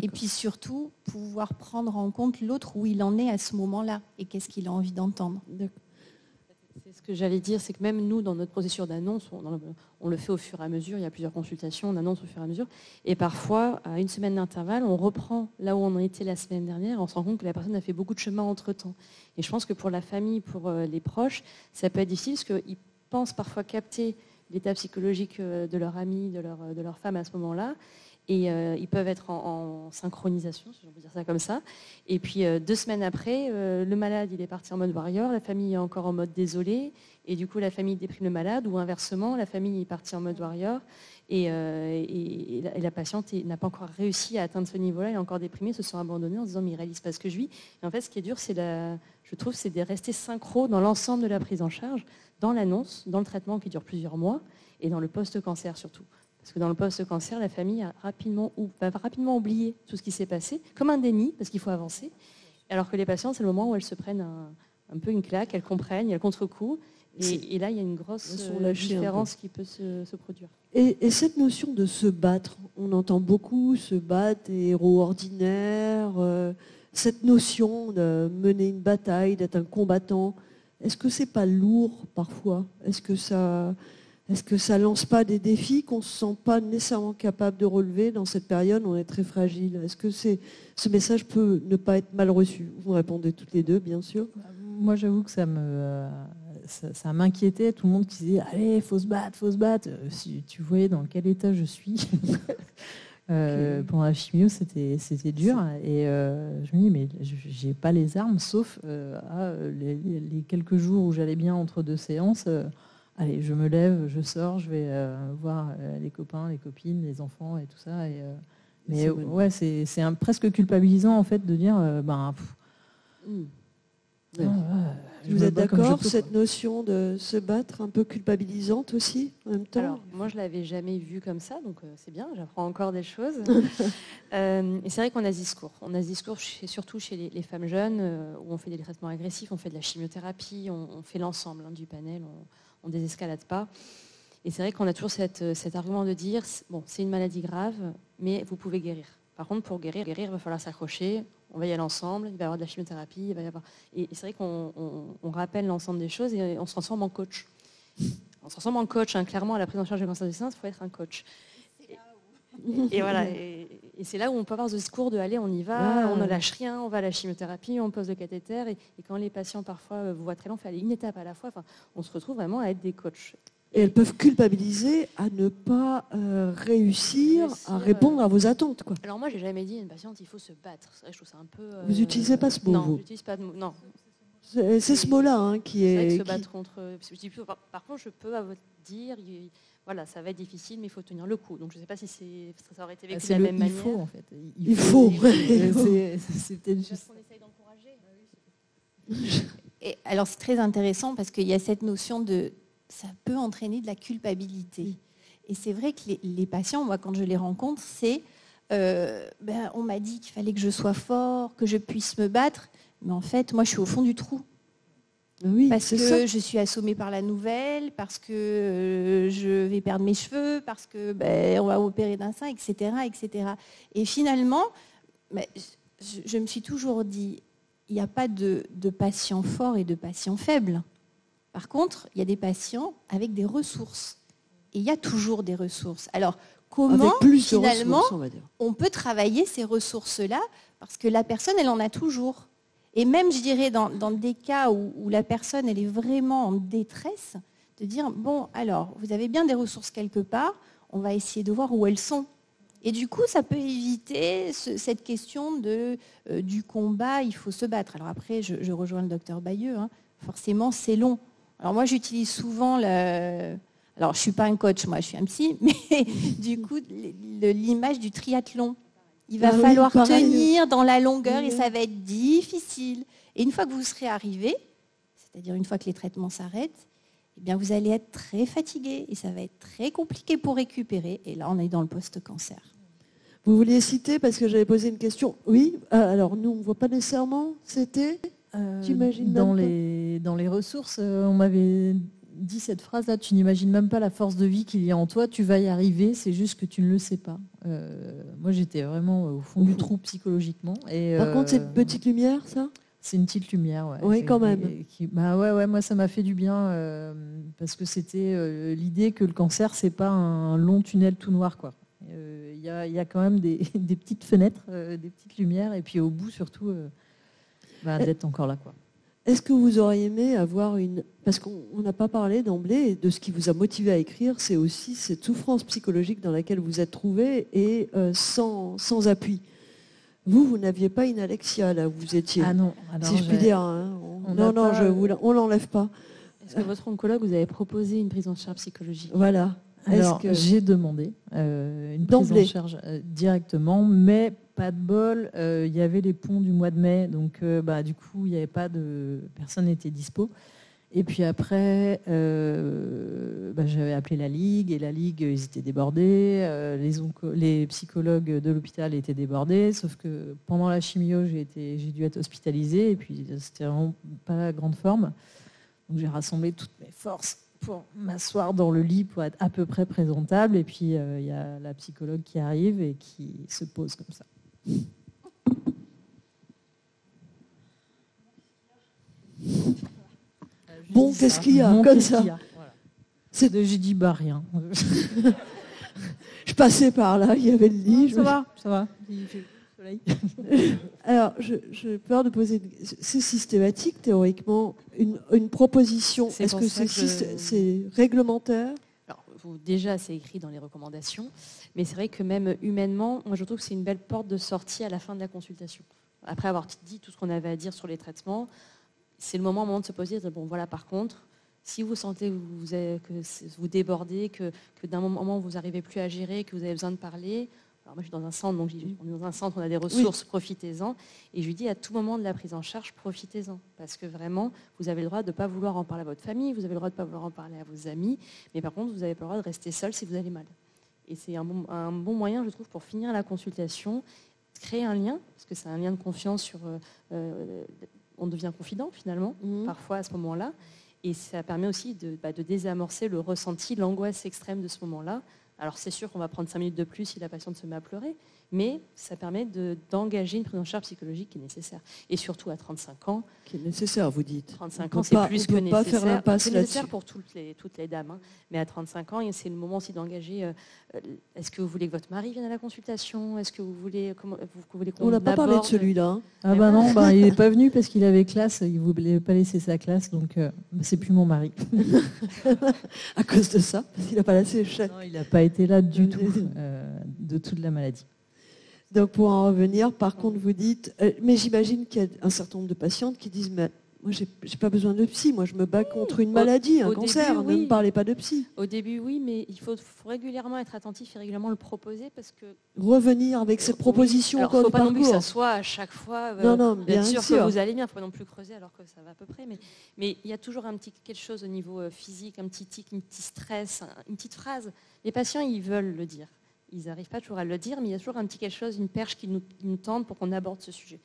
[SPEAKER 4] Et puis surtout, pouvoir prendre en compte l'autre où il en est à ce moment-là et qu'est-ce qu'il a envie d'entendre.
[SPEAKER 3] C'est ce que j'allais dire, c'est que même nous, dans notre processus d'annonce, on le fait au fur et à mesure, il y a plusieurs consultations, on annonce au fur et à mesure, et parfois, à une semaine d'intervalle, on reprend là où on en était la semaine dernière, on se rend compte que la personne a fait beaucoup de chemin entre-temps. Et je pense que pour la famille, pour les proches, ça peut être difficile, parce qu'ils pensent parfois capter l'état psychologique de leur ami, de leur femme à ce moment-là, et ils peuvent être en synchronisation, si on peut dire ça comme ça. Et puis 2 semaines après, le malade il est parti en mode warrior, la famille est encore en mode désolé, et du coup la famille déprime le malade, ou inversement, la famille est partie en mode warrior, et la patiente n'a pas encore réussi à atteindre ce niveau-là, elle est encore déprimée, se sent abandonnée en se disant mais il ne réalise pas ce que je vis. Et en fait, ce qui est dur, je trouve, c'est de rester synchro dans l'ensemble de la prise en charge, dans l'annonce, dans le traitement qui dure plusieurs mois, et dans le post-cancer surtout. Parce que dans le post-cancer, la famille va rapidement oublier tout ce qui s'est passé, comme un déni, parce qu'il faut avancer. Alors que les patientes, c'est le moment où elles se prennent un peu une claque, elles comprennent, il y a le contre-coup. Et là, il y a une grosse différence qui peut se produire.
[SPEAKER 1] Et cette notion de se battre, on entend beaucoup se battre, héros ordinaires, cette notion de mener une bataille, d'être un combattant, est-ce que c'est pas lourd parfois? Est-ce que ça lance pas des défis qu'on ne se sent pas nécessairement capable de relever dans cette période où on est très fragile? Est-ce que ce message peut ne pas être mal reçu? Vous répondez toutes les deux, bien sûr.
[SPEAKER 2] Moi, j'avoue que ça m'inquiétait. Tout le monde qui disait « Allez, faut se battre, faut se battre ». Si tu voyais dans quel état je suis pendant la chimio, c'était dur. Et je me dis « Mais j'ai pas les armes, sauf les quelques jours où j'allais bien entre 2 séances. Allez, je me lève, je sors, je vais voir les copains, les copines, les enfants et tout ça. Mais ouais, c'est presque culpabilisant en fait de dire
[SPEAKER 1] Vous êtes d'accord, cette notion de se battre un peu culpabilisante aussi en même temps?
[SPEAKER 3] Alors, moi, je ne l'avais jamais vu comme ça, donc c'est bien, j'apprends encore des choses. Et c'est vrai qu'on a ce discours. On a ce discours surtout chez les femmes jeunes, où on fait des traitements agressifs, on fait de la chimiothérapie, on fait l'ensemble du panel, on ne désescalade pas. Et c'est vrai qu'on a toujours cet argument de dire, bon, c'est une maladie grave, mais vous pouvez guérir. Par contre, pour guérir, il va falloir s'accrocher, on va y aller ensemble, il va y avoir de la chimiothérapie, il va y avoir... Et c'est vrai qu'on rappelle l'ensemble des choses et on se transforme en coach. On se transforme en coach, clairement, à la prise en charge du cancer du sein, il faut être un coach. Et voilà. Et c'est là où on peut avoir ce discours de allez, on y va, on ne lâche rien, on va à la chimiothérapie, on pose le cathéter. Et quand les patients parfois vous voient très lent, il faut aller une étape à la fois. Enfin, on se retrouve vraiment à être des coachs.
[SPEAKER 1] Et elles peuvent culpabiliser à ne pas réussir à répondre à vos attentes, quoi.
[SPEAKER 3] Alors moi, j'ai jamais dit à une patiente il faut se battre. C'est vrai, je trouve ça un peu.
[SPEAKER 1] Vous n'utilisez pas ce mot,
[SPEAKER 3] non,
[SPEAKER 1] vous.
[SPEAKER 3] j'utilise pas de mot. Non.
[SPEAKER 1] C'est ce mot-là qui est.
[SPEAKER 3] C'est vrai que se battre contre. Par contre, je peux à votre dire. Voilà, ça va être difficile, mais il faut tenir le coup. Donc, je ne sais pas si ça aurait été vécu de la même manière.
[SPEAKER 2] Il faut, en fait.
[SPEAKER 1] Il faut.
[SPEAKER 2] C'est peut-être juste.
[SPEAKER 3] On essaye d'encourager.
[SPEAKER 4] Et alors, c'est très intéressant parce qu'il y a cette notion de... Ça peut entraîner de la culpabilité. Et c'est vrai que les patients, moi, quand je les rencontre, c'est... on m'a dit qu'il fallait que je sois fort, que je puisse me battre. Mais en fait, moi, je suis au fond du trou.
[SPEAKER 1] Oui,
[SPEAKER 4] parce que je suis assommée par la nouvelle, parce que je vais perdre mes cheveux, parce que on va opérer d'un sein, etc., etc. Et finalement, je me suis toujours dit, il n'y a pas de patients forts et de patients faibles. Par contre, il y a des patients avec des ressources. Et il y a toujours des ressources. Alors, comment, finalement, on peut travailler ces ressources-là? Parce que la personne, elle en a toujours. Et même, je dirais, dans des cas où la personne, elle est vraiment en détresse, de dire, bon, alors, vous avez bien des ressources quelque part, on va essayer de voir où elles sont. Et du coup, ça peut éviter cette question du combat, il faut se battre. Alors après, je rejoins le docteur Bayeux, forcément, c'est long. Alors moi, j'utilise souvent alors, je ne suis pas un coach, moi, je suis un psy, mais du coup, l'image du triathlon. Il va falloir tenir dans la longueur et ça va être difficile. Et une fois que vous serez arrivé, c'est-à-dire une fois que les traitements s'arrêtent, eh bien, vous allez être très fatigué et ça va être très compliqué pour récupérer. Et là, on est dans le post-cancer.
[SPEAKER 1] Vous vouliez citer, parce que j'avais posé une question. Oui, alors nous, on ne voit pas nécessairement. C'était j'imagine
[SPEAKER 2] dans les ressources, on m'avait dit cette phrase-là, tu n'imagines même pas la force de vie qu'il y a en toi, tu vas y arriver, c'est juste que tu ne le sais pas. Moi, j'étais vraiment au fond du trou psychologiquement. Et,
[SPEAKER 1] par contre, c'est une petite lumière, ça?
[SPEAKER 2] C'est une petite lumière, ouais.
[SPEAKER 1] Oui, quand même.
[SPEAKER 2] Ouais, moi, ça m'a fait du bien parce que c'était l'idée que le cancer, c'est pas un long tunnel tout noir, quoi. Il y a quand même des petites fenêtres, des petites lumières, et puis au bout, surtout, d'être encore là, quoi.
[SPEAKER 1] Est-ce que vous auriez aimé avoir parce qu'on n'a pas parlé d'emblée de ce qui vous a motivé à écrire, c'est aussi cette souffrance psychologique dans laquelle vous êtes trouvé et sans appui. Vous n'aviez pas une alexia là où vous étiez.
[SPEAKER 2] Ah non. Alors,
[SPEAKER 1] si je puis dire. On l'enlève pas.
[SPEAKER 3] Est-ce que votre oncologue vous avait proposé une prise en charge psychologique?
[SPEAKER 1] Voilà.
[SPEAKER 2] Alors, j'ai demandé une prise en charge directement, mais pas de bol. Il y avait les ponts du mois de mai, donc du coup, il n'y avait pas de... Personne n'était dispo. Et puis après, j'avais appelé la Ligue, et la Ligue, ils étaient débordés. Les psychologues de l'hôpital étaient débordés, sauf que pendant la chimio, j'ai dû être hospitalisée, et puis c'était vraiment pas la grande forme. Donc j'ai rassemblé toutes mes forces pour m'asseoir dans le lit pour être à peu près présentable. Et puis, il y a la psychologue qui arrive et qui se pose comme ça.
[SPEAKER 1] Bon, qu'est-ce qu'il y a comme ça?
[SPEAKER 2] J'ai dit, rien.
[SPEAKER 1] Je passais par là, il y avait le lit.
[SPEAKER 2] Ça va. Il fait soleil.
[SPEAKER 1] Alors, j'ai peur de poser... C'est systématique, théoriquement, une proposition. Est-ce que c'est réglementaire?
[SPEAKER 3] Alors, déjà, c'est écrit dans les recommandations, mais c'est vrai que même humainement, moi, je trouve que c'est une belle porte de sortie à la fin de la consultation. Après avoir dit tout ce qu'on avait à dire sur les traitements, c'est le moment de se poser et de dire, bon, voilà, par contre, si vous sentez que vous débordez, que d'un moment, vous n'arrivez plus à gérer, que vous avez besoin de parler... Alors moi, je suis dans un centre, donc on est dans un centre, on a des ressources, profitez-en. Et je lui dis, à tout moment de la prise en charge, profitez-en. Parce que vraiment, vous avez le droit de ne pas vouloir en parler à votre famille, vous avez le droit de ne pas vouloir en parler à vos amis, mais par contre, vous n'avez pas le droit de rester seul si vous allez mal. Et c'est un bon moyen, je trouve, pour finir la consultation, créer un lien, parce que c'est un lien de confiance on devient confident, finalement, parfois à ce moment-là. Et ça permet aussi de désamorcer le ressenti, l'angoisse extrême de ce moment-là, Alors c'est sûr qu'on va prendre 5 minutes de plus si la patiente se met à pleurer, mais ça permet d'engager une prise en charge psychologique qui est nécessaire. Et surtout à 35 ans.
[SPEAKER 1] Qui est nécessaire, vous dites.
[SPEAKER 3] 35 ans, c'est plus que nécessaire.
[SPEAKER 1] On ne peut pas faire l'impasse
[SPEAKER 3] c'est nécessaire
[SPEAKER 1] là-dessus.
[SPEAKER 3] pour toutes les dames. Hein. Mais à 35 ans, c'est le moment aussi d'engager. Est-ce que vous voulez que votre mari vienne à la consultation? Est-ce que vous voulez qu'on
[SPEAKER 1] On n'a pas parlé de
[SPEAKER 3] aborde
[SPEAKER 1] celui-là. Hein.
[SPEAKER 2] Ah bah non, il n'est pas venu parce qu'il avait classe, il ne voulait pas laisser sa classe, donc c'est plus mon mari.
[SPEAKER 1] À cause de ça, parce qu'il n'a pas laissé le chat.
[SPEAKER 2] Non, il n'a pas été là du tout de toute la maladie.
[SPEAKER 1] Donc pour en revenir, par contre, vous dites, mais j'imagine qu'il y a un certain nombre de patientes qui disent, mais moi j'ai pas besoin de psy, moi je me bats contre une maladie, un cancer,
[SPEAKER 3] début, oui.
[SPEAKER 1] ne me parlez pas de psy.
[SPEAKER 3] Au début, oui, mais il faut régulièrement être attentif et régulièrement le proposer parce que...
[SPEAKER 1] Revenir avec cette proposition
[SPEAKER 3] Alors,
[SPEAKER 1] encore
[SPEAKER 3] faut
[SPEAKER 1] du
[SPEAKER 3] pas non plus que
[SPEAKER 1] parcours.
[SPEAKER 3] ça soit à chaque fois
[SPEAKER 1] Non, bien
[SPEAKER 3] sûr
[SPEAKER 1] sûr.
[SPEAKER 3] que vous allez bien, il ne faut pas non plus creuser alors que ça va à peu près. Mais il y a toujours quelque chose au niveau physique, un petit tic, un petit stress, une petite phrase. Les patients, ils veulent le dire. Ils n'arrivent pas toujours à le dire, mais il y a toujours un petit quelque chose, une perche qui nous tente pour qu'on aborde ce sujet.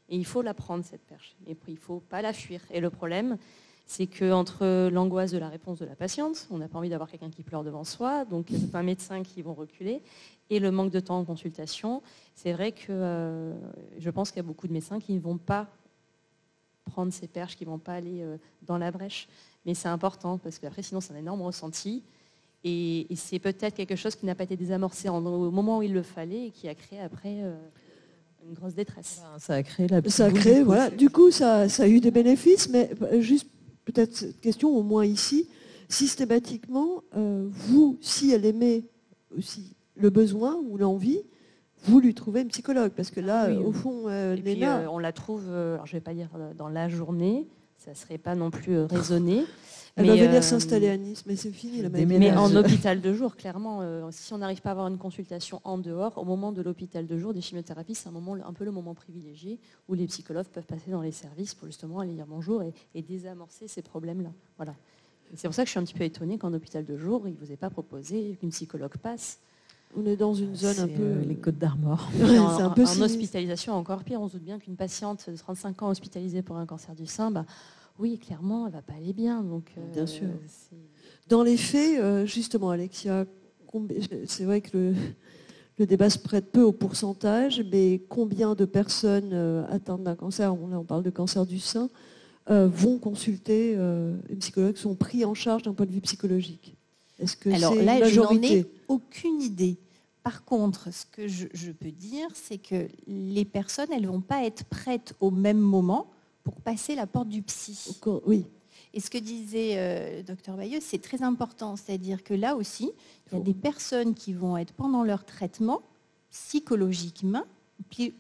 [SPEAKER 3] Et il faut la prendre, cette perche. Et il ne faut pas la fuir. Et le problème, c'est qu'entre l'angoisse de la réponse de la patiente, on n'a pas envie d'avoir quelqu'un qui pleure devant soi, donc il y a certains médecins qui vont reculer, et le manque de temps en consultation, c'est vrai que je pense qu'il y a beaucoup de médecins qui ne vont pas prendre ces perches, qui ne vont pas aller dans la brèche. Mais c'est important, parce qu'après, sinon, c'est un énorme ressenti. Et c'est peut-être quelque chose qui n'a pas été désamorcé au moment où il le fallait et qui a créé après une grosse détresse.
[SPEAKER 2] Ça a créé la
[SPEAKER 1] Ça a créé, voilà. Du coup, ça a eu des bénéfices, mais juste peut-être cette question, au moins ici, systématiquement, vous, si elle aimait aussi le besoin ou l'envie, vous lui trouvez une psychologue, parce que là,
[SPEAKER 3] Oui,
[SPEAKER 1] au fond,
[SPEAKER 3] et puis,
[SPEAKER 1] Léna...
[SPEAKER 3] on la trouve, alors je ne vais pas dire dans la journée, ça ne serait pas non plus raisonné.
[SPEAKER 1] Elle va venir s'installer à Nice, mais c'est fini la maladie.
[SPEAKER 3] Mais en hôpital de jour, clairement, si on n'arrive pas à avoir une consultation en dehors, au moment de l'hôpital de jour, des chimiothérapies, c'est un peu le moment privilégié où les psychologues peuvent passer dans les services pour justement aller dire bonjour et désamorcer ces problèmes-là. Voilà. Et c'est pour ça que je suis un petit peu étonnée qu'en hôpital de jour, il ne vous ait pas proposé qu'une psychologue passe.
[SPEAKER 1] On est dans une zone un peu...
[SPEAKER 2] les Côtes d'Armor.
[SPEAKER 1] Ouais,
[SPEAKER 3] en
[SPEAKER 1] c'est un peu
[SPEAKER 3] en
[SPEAKER 1] sinistre.
[SPEAKER 3] hospitalisation, encore pire. On se doute bien qu'une patiente de 35 ans hospitalisée pour un cancer du sein, oui, clairement, elle ne va pas aller bien. Donc,
[SPEAKER 1] bien sûr. Dans les faits, justement, Alexia, c'est vrai que le débat se prête peu au pourcentage, mais combien de personnes atteintes d'un cancer, là on parle de cancer du sein, vont consulter une psychologue, sont pris en charge d'un point de vue psychologique? Est-ce que
[SPEAKER 4] Alors
[SPEAKER 1] c'est
[SPEAKER 4] là,
[SPEAKER 1] une majorité?
[SPEAKER 4] je n'en ai aucune idée. Par contre, ce que je peux dire, c'est que les personnes, elles ne vont pas être prêtes au même moment pour passer la porte du psy.
[SPEAKER 1] Oui.
[SPEAKER 4] Et ce que disait Dr Bayeux, c'est très important. C'est-à-dire que là aussi, il y a des personnes qui vont être pendant leur traitement psychologiquement, j'y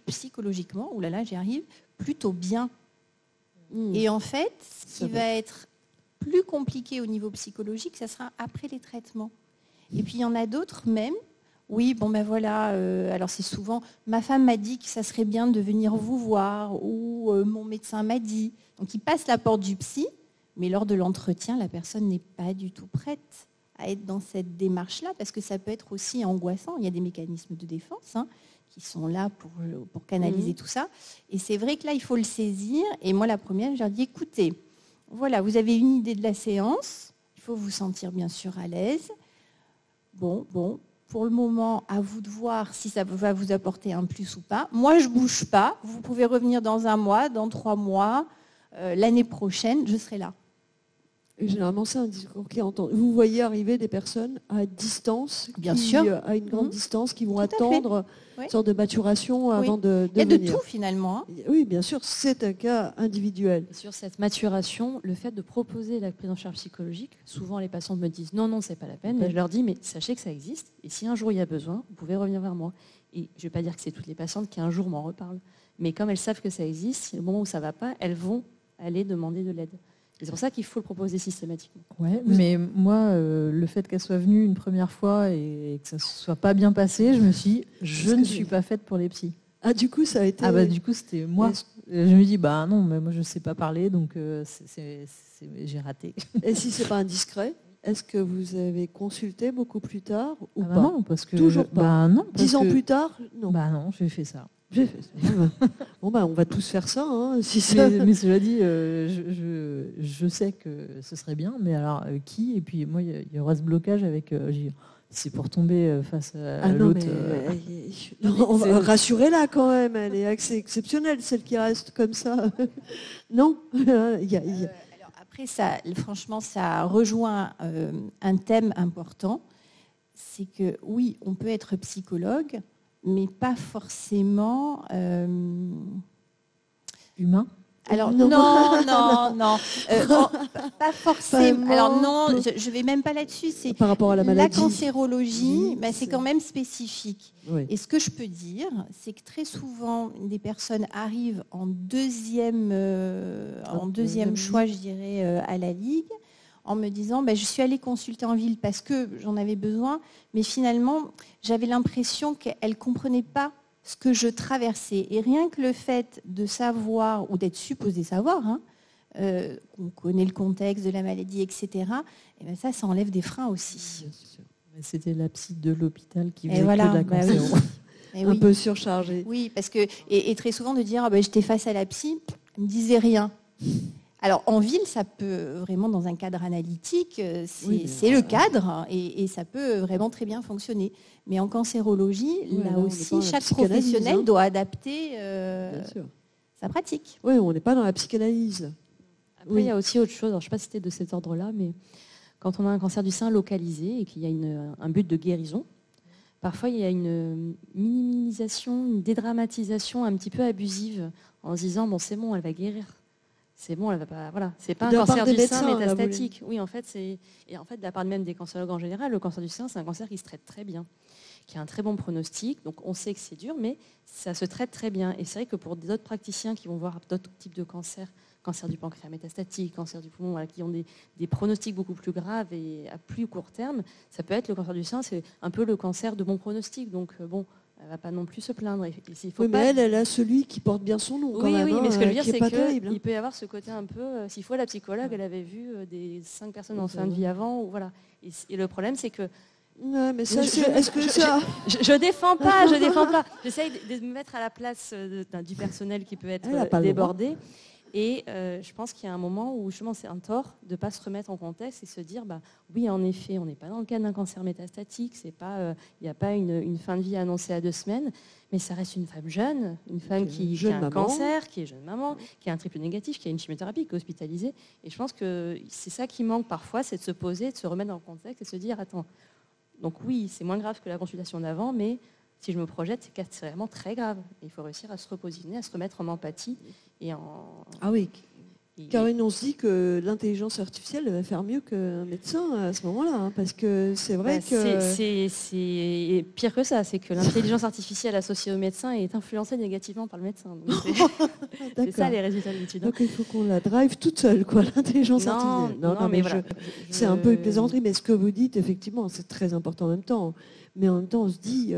[SPEAKER 4] arrive, plutôt bien. Et en fait, ce qui va être plus compliqué au niveau psychologique, ça sera après les traitements. Et puis il y en a d'autres même. Oui, alors c'est souvent, ma femme m'a dit que ça serait bien de venir vous voir, ou mon médecin m'a dit. Donc ils passent la porte du psy, mais lors de l'entretien, la personne n'est pas du tout prête à être dans cette démarche-là, parce que ça peut être aussi angoissant. Il y a des mécanismes de défense qui sont là pour canaliser tout ça. Et c'est vrai que là, il faut le saisir. Et moi, la première, je leur dis, écoutez, voilà, vous avez une idée de la séance, il faut vous sentir bien sûr à l'aise. Bon, pour le moment, à vous de voir si ça va vous apporter un plus ou pas. Moi, je ne bouge pas. Vous pouvez revenir dans 1 mois, dans 3 mois, l'année prochaine, je serai là.
[SPEAKER 1] Et généralement, c'est un discours qui est entendu. Vous voyez arriver des personnes à distance,
[SPEAKER 4] Bien sûr.
[SPEAKER 1] À une grande distance, qui vont
[SPEAKER 4] Tout à
[SPEAKER 1] attendre
[SPEAKER 4] Oui.
[SPEAKER 1] une sorte de maturation avant de
[SPEAKER 4] Il y a de
[SPEAKER 1] venir.
[SPEAKER 4] tout finalement.
[SPEAKER 1] Oui, bien sûr, c'est un cas individuel.
[SPEAKER 3] Sur cette maturation, le fait de proposer la prise en charge psychologique, souvent les patients me disent non, c'est pas la peine. Mais je leur dis, mais sachez que ça existe. Et si un jour il y a besoin, vous pouvez revenir vers moi. Et je ne vais pas dire que c'est toutes les patientes qui un jour m'en reparlent. Mais comme elles savent que ça existe, au moment où ça ne va pas, elles vont aller demander de l'aide. C'est pour ça qu'il faut le proposer systématiquement.
[SPEAKER 2] Ouais, mais moi, le fait qu'elle soit venue une première fois et que ça ne soit pas bien passé, je me suis dit, je ne suis pas faite pour les psys.
[SPEAKER 1] Ah, du coup, ça a été...
[SPEAKER 2] Ah bah du coup, c'était moi. Je me dis, non, mais moi, je ne sais pas parler, donc j'ai raté.
[SPEAKER 1] Et si ce n'est pas indiscret, est-ce que vous avez consulté beaucoup plus tard ou pas?
[SPEAKER 2] Non, parce que...
[SPEAKER 1] Toujours pas.
[SPEAKER 2] Non.
[SPEAKER 1] 10 ans plus tard, non.
[SPEAKER 2] Non, j'ai fait ça.
[SPEAKER 1] J'ai fait ça. Bon, on va tous faire ça. Si ça...
[SPEAKER 2] Mais cela dit, je sais que ce serait bien, mais alors qui? Et puis moi, il y aura ce blocage avec... C'est pour tomber face à
[SPEAKER 1] Ah non,
[SPEAKER 2] l'autre.
[SPEAKER 1] mais rassurez-la quand même, elle est assez exceptionnelle, celle qui reste comme ça. Non
[SPEAKER 4] Alors après, ça, franchement, ça rejoint un thème important. C'est que oui, on peut être psychologue, mais pas forcément
[SPEAKER 2] Humain.
[SPEAKER 4] Alors
[SPEAKER 1] Non.
[SPEAKER 4] non, pas forcément. Alors non, je vais même pas là-dessus. C'est
[SPEAKER 1] par rapport à la maladie.
[SPEAKER 4] La cancérologie,
[SPEAKER 1] Oui,
[SPEAKER 4] c'est quand même spécifique.
[SPEAKER 1] Oui.
[SPEAKER 4] Et ce que je peux dire, c'est que très souvent, des personnes arrivent en deuxième choix, je dirais, à la Ligue, en me disant, je suis allée consulter en ville parce que j'en avais besoin, mais finalement, j'avais l'impression qu'elle ne comprenait pas ce que je traversais. Et rien que le fait de savoir, ou d'être supposé savoir, qu'on connaît le contexte de la maladie, etc., et ça enlève des freins aussi.
[SPEAKER 2] C'était la psy de l'hôpital qui faisait
[SPEAKER 4] que de
[SPEAKER 2] la cancéro.
[SPEAKER 1] Un peu surchargée.
[SPEAKER 4] Oui, parce que, et très souvent de dire, j'étais face à la psy, elle ne me disait rien. Alors en ville, ça peut vraiment, dans un cadre analytique, c'est le cadre et ça peut vraiment très bien fonctionner. Mais en cancérologie, là aussi, chaque professionnel doit adapter sa pratique.
[SPEAKER 1] Oui, on n'est pas dans la psychanalyse.
[SPEAKER 3] Après, il y a aussi autre chose, alors, je ne sais pas si c'était de cet ordre-là, mais quand on a un cancer du sein localisé et qu'il y a un but de guérison, parfois il y a une minimisation, une dédramatisation un petit peu abusive en se disant, c'est bon, elle va guérir. C'est bon, elle va pas. Voilà, c'est pas un cancer du sein métastatique. Oui, en fait, et en fait, de la part même des cancérologues en général, le cancer du sein, c'est un cancer qui se traite très bien, qui a un très bon pronostic. Donc, on sait que c'est dur, mais ça se traite très bien. Et c'est vrai que pour d'autres praticiens qui vont voir d'autres types de cancers, cancer du pancréas métastatique, cancer du poumon, qui ont des pronostics beaucoup plus graves et à plus court terme, ça peut être le cancer du sein, c'est un peu le cancer de bon pronostic. Donc, elle ne va pas non plus se plaindre.
[SPEAKER 1] Mais elle a celui qui porte bien son nom. Quand même,
[SPEAKER 3] mais ce que je veux dire, c'est
[SPEAKER 1] qu'il
[SPEAKER 3] peut y avoir ce côté un peu... S'il faut, la psychologue, elle avait vu des 5 personnes en fin de vie avant. Voilà. Et le problème, c'est que...
[SPEAKER 1] Ouais, mais ça, est-ce que ça...
[SPEAKER 3] Je défends pas. J'essaye de me mettre à la place du personnel qui peut être débordé. Et je pense qu'il y a un moment où justement c'est un tort de ne pas se remettre en contexte et se dire oui, en effet, on n'est pas dans le cas d'un cancer métastatique, il n'y a pas une fin de vie annoncée à 2 semaines, mais ça reste une femme jeune, une femme qui a un cancer, qui est jeune maman, qui a un triple négatif, qui a une chimiothérapie, qui est hospitalisée. Et je pense que c'est ça qui manque parfois, c'est de se poser, de se remettre dans le contexte et de se dire attends, donc oui, c'est moins grave que la consultation d'avant, mais si je me projette, c'est vraiment très grave. Il faut réussir à se repositionner, à se remettre en empathie.
[SPEAKER 1] Ah oui, Caroline, on se dit que l'intelligence artificielle va faire mieux qu'un médecin à ce moment-là, parce que c'est vrai que...
[SPEAKER 3] C'est pire que ça, c'est que l'intelligence artificielle associée au médecin est influencée négativement par le médecin. C'est ça les résultats de l'étude.
[SPEAKER 1] Donc il faut qu'on la drive toute seule, l'intelligence artificielle. Non, mais voilà, c'est un peu une plaisanterie, mais ce que vous dites, effectivement, c'est très important en même temps. Mais en même temps, on se dit...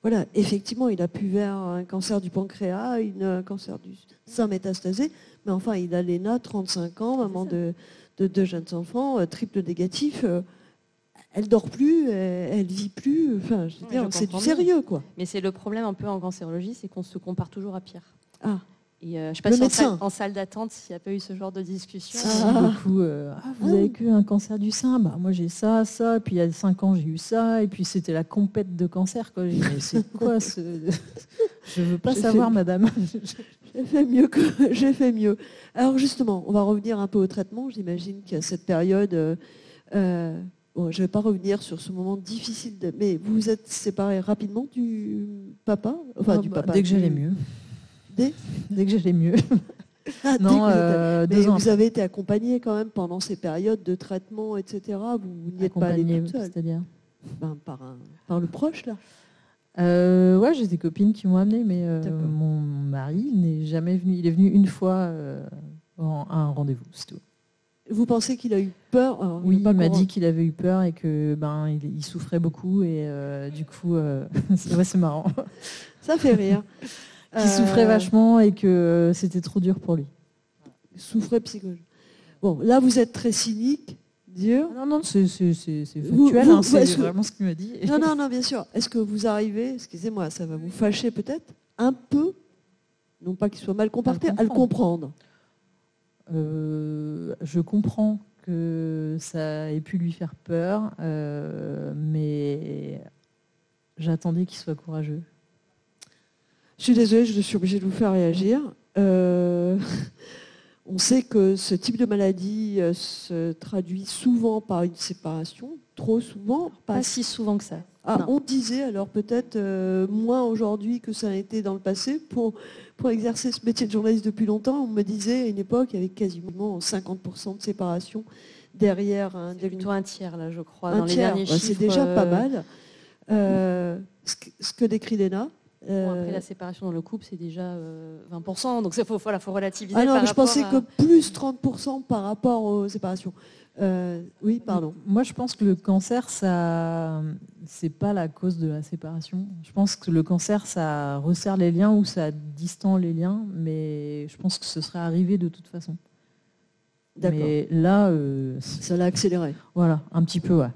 [SPEAKER 1] Voilà, effectivement, il a pu vers un cancer du pancréas, un cancer du sein métastasé, mais enfin, il a l'ENA, 35 ans, maman de 2 jeunes enfants, triple négatif. Elle dort plus, elle vit plus. Enfin, je veux dire, c'est du sérieux, quoi.
[SPEAKER 3] Mais c'est le problème un peu en cancérologie, c'est qu'on se compare toujours à pire.
[SPEAKER 1] Ah.
[SPEAKER 3] Et je ne sais pas si en salle d'attente, s'il n'y a pas eu ce genre de discussion.
[SPEAKER 2] Beaucoup, vous avez que un cancer du sein, moi j'ai ça, puis il y a 5 ans j'ai eu ça, et puis c'était la compète de cancer. Quoi. Mais c'est quoi ce... Je ne veux pas savoir, madame.
[SPEAKER 1] J'ai fait mieux. Alors justement, on va revenir un peu au traitement. J'imagine qu'à cette période... je ne vais pas revenir sur ce moment difficile, mais vous vous êtes séparés rapidement du papa, du papa.
[SPEAKER 2] Dès que j'allais mieux. Dès que j'allais mieux.
[SPEAKER 1] Non, mais vous avez été accompagné quand même pendant ces périodes de traitement, etc. Vous n'y êtes pas allé toute seule.
[SPEAKER 2] C'est-à-dire
[SPEAKER 1] par le proche, là.
[SPEAKER 2] Ouais, j'ai des copines qui m'ont amené, mais mon mari n'est jamais venu. Il est venu une fois à un rendez-vous, c'est tout.
[SPEAKER 1] Vous pensez qu'il a eu peur?
[SPEAKER 2] Oui, il m'a dit qu'il avait eu peur et que il souffrait beaucoup et du coup, c'est marrant.
[SPEAKER 1] Ça fait rire.
[SPEAKER 2] Qui souffrait vachement et que c'était trop dur pour lui.
[SPEAKER 1] Souffrait psychologiquement. Bon, là, vous êtes très cynique, dur.
[SPEAKER 2] Non, c'est factuel, c'est vraiment ce qu'il m'a dit.
[SPEAKER 1] Non, bien sûr. Est-ce que vous arrivez, excusez-moi, ça va vous fâcher peut-être, un peu, non pas qu'il soit mal comporté, à le comprendre?
[SPEAKER 2] Je comprends que ça ait pu lui faire peur, mais j'attendais qu'il soit courageux.
[SPEAKER 1] Je suis désolée, je suis obligée de vous faire réagir. On sait que ce type de maladie se traduit souvent par une séparation, trop souvent.
[SPEAKER 3] Pas si souvent que ça.
[SPEAKER 1] Ah, on disait, alors peut-être moins aujourd'hui que ça a été dans le passé, pour exercer ce métier de journaliste depuis longtemps, on me disait à une époque, avec quasiment 50% de séparation derrière un diagnostic.
[SPEAKER 3] Plutôt un tiers, là, je crois,
[SPEAKER 1] Un
[SPEAKER 3] dans les
[SPEAKER 1] tiers,
[SPEAKER 3] derniers chiffres.
[SPEAKER 1] c'est déjà pas mal. Ce que décrit Léna.
[SPEAKER 3] Bon, après, la séparation dans le couple, c'est déjà 20%, donc il faut relativiser.
[SPEAKER 1] Ah non,
[SPEAKER 3] par
[SPEAKER 1] mais je pensais
[SPEAKER 3] rapport
[SPEAKER 1] que plus 30% par rapport aux séparations. Oui, pardon.
[SPEAKER 2] Moi, je pense que le cancer, c'est pas la cause de la séparation. Je pense que le cancer, ça resserre les liens ou ça distend les liens, mais je pense que ce serait arrivé de toute façon.
[SPEAKER 1] D'accord.
[SPEAKER 2] Mais là,
[SPEAKER 1] Ça l'a accéléré.
[SPEAKER 2] voilà, un petit peu, ouais.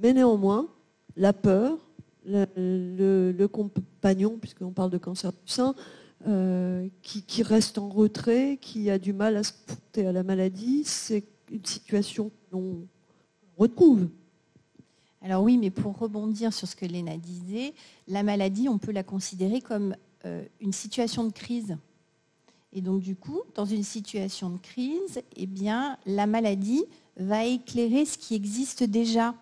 [SPEAKER 1] Mais néanmoins, la peur, le compagnon, puisqu'on parle de cancer du sein, qui reste en retrait, qui a du mal à se confronter à la maladie, c'est une situation que l'on retrouve.
[SPEAKER 4] Alors oui, mais pour rebondir sur ce que Léna disait, la maladie, on peut la considérer comme une situation de crise. Et donc du coup, dans une situation de crise, eh bien, la maladie va éclairer ce qui existe déjà.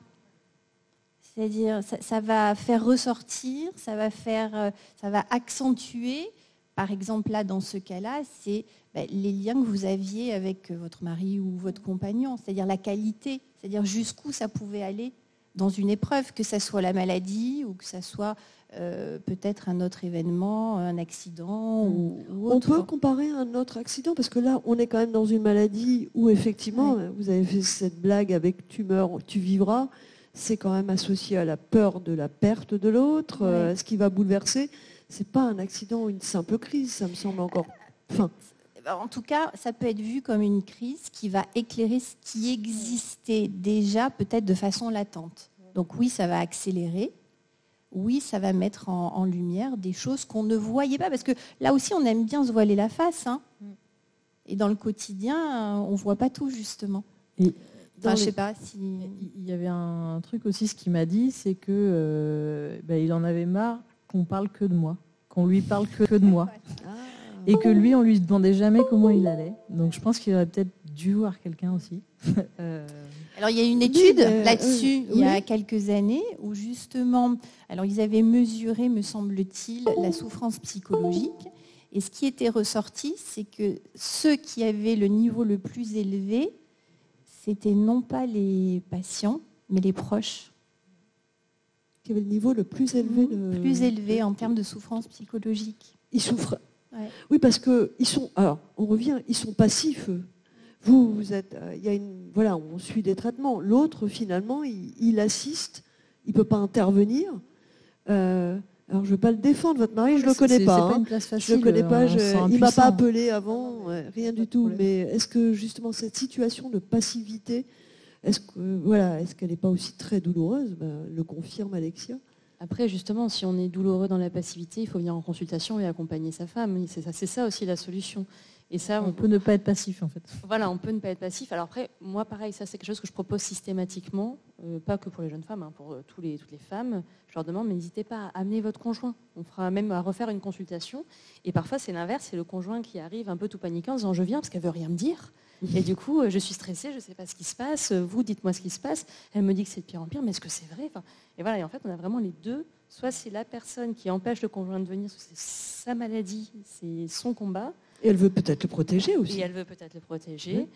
[SPEAKER 4] C'est-à-dire, ça va faire ressortir, ça va accentuer. Par exemple, là, dans ce cas-là, c'est les liens que vous aviez avec votre mari ou votre compagnon, c'est-à-dire la qualité, c'est-à-dire jusqu'où ça pouvait aller dans une épreuve, que ça soit la maladie ou que ça soit peut-être un autre événement, un accident ou autre.
[SPEAKER 1] On peut comparer à un autre accident, parce que là, on est quand même dans une maladie où, effectivement, vous avez fait cette blague avec tumeur, tu vivras. C'est quand même associé à la peur de la perte de l'autre, ce qui va bouleverser. C'est pas un accident ou une simple crise, ça me semble encore.
[SPEAKER 4] En tout cas, ça peut être vu comme une crise qui va éclairer ce qui existait déjà, peut-être de façon latente. Donc oui, ça va accélérer. Oui, ça va mettre en lumière des choses qu'on ne voyait pas. Parce que là aussi, on aime bien se voiler la face. Hein. Et dans le quotidien, on ne voit pas tout, justement.
[SPEAKER 2] Et
[SPEAKER 4] je sais pas si...
[SPEAKER 2] Il y avait un truc aussi, ce qu'il m'a dit, c'est que il en avait marre qu'on parle que de moi, qu'on lui parle que de moi. Et que lui, on lui demandait jamais comment il allait. Donc je pense qu'il aurait peut-être dû voir quelqu'un aussi.
[SPEAKER 4] Alors il y a une étude là-dessus il y a quelques années où justement, alors ils avaient mesuré, me semble-t-il, la souffrance psychologique. Et ce qui était ressorti, c'est que ceux qui avaient le niveau le plus élevé, c'était non pas les patients, mais les proches.
[SPEAKER 1] Qui avait le niveau le plus élevé
[SPEAKER 4] plus élevé en termes de souffrance psychologique.
[SPEAKER 1] Ils souffrent.
[SPEAKER 4] Ouais.
[SPEAKER 1] Oui, parce que ils sont. Alors, on revient. Ils sont passifs. Vous êtes. Il y a une. Voilà, on suit des traitements. L'autre, finalement, il assiste. Il peut pas intervenir. Alors, je ne veux pas le défendre. Votre mari, je le connais pas.
[SPEAKER 2] Pas une place facile,
[SPEAKER 1] je le connais pas. Il m'a pas
[SPEAKER 2] impuissant.
[SPEAKER 1] appelé avant. Rien du tout. Mais est-ce que justement cette situation de passivité, est-ce qu'elle n'est pas aussi très douloureuse? Le confirme Alexia.
[SPEAKER 3] Après, justement, si on est douloureux dans la passivité, il faut venir en consultation et accompagner sa femme. C'est ça aussi la solution. Et ça,
[SPEAKER 2] On peut ne pas être passif, en fait.
[SPEAKER 3] Voilà, on peut ne pas être passif. Alors après, moi, pareil, ça c'est quelque chose que je propose systématiquement, pas que pour les jeunes femmes, hein, pour toutes les femmes. Je leur demande, mais n'hésitez pas à amener votre conjoint. On fera même à refaire une consultation. Et parfois, c'est l'inverse, c'est le conjoint qui arrive un peu tout paniquant en disant, je viens parce qu'elle veut rien me dire. Et du coup, je suis stressée, je ne sais pas ce qui se passe. Vous, dites-moi ce qui se passe. Elle me dit que c'est de pire en pire, mais est-ce que c'est vrai? Et voilà. Et en fait, on a vraiment les deux. Soit c'est la personne qui empêche le conjoint de venir, soit c'est sa maladie, c'est son combat.
[SPEAKER 1] Et elle veut peut-être le protéger aussi.
[SPEAKER 3] Et elle veut peut-être le protéger. Oui.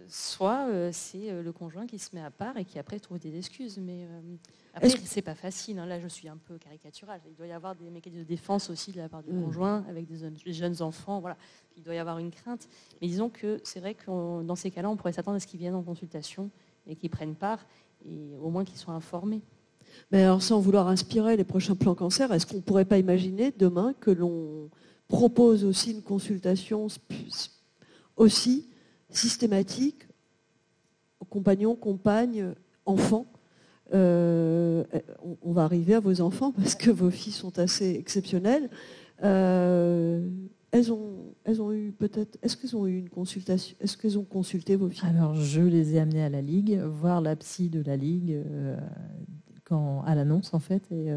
[SPEAKER 3] Soit c'est le conjoint qui se met à part et qui après trouve des excuses. Mais après, c'est pas facile. Hein. Là, je suis un peu caricaturale. Il doit y avoir des mécanismes de défense aussi de la part du conjoint avec des jeunes enfants. Voilà. Il doit y avoir une crainte. Mais disons que c'est vrai que dans ces cas-là, on pourrait s'attendre à ce qu'ils viennent en consultation et qu'ils prennent part et au moins qu'ils soient informés.
[SPEAKER 1] Mais alors, sans vouloir inspirer les prochains plans cancer, est-ce qu'on ne pourrait pas imaginer demain que l'on propose aussi une consultation aussi systématique aux compagnons, compagnes, enfants? On va arriver à vos enfants parce que vos filles sont assez exceptionnelles. elles ont eu peut-être. Est-ce qu'elles ont eu une consultation? Est-ce qu'elles ont consulté vos filles?
[SPEAKER 2] Alors, je les ai amenées à la Ligue, voir la psy de la Ligue à l'annonce, en fait. Et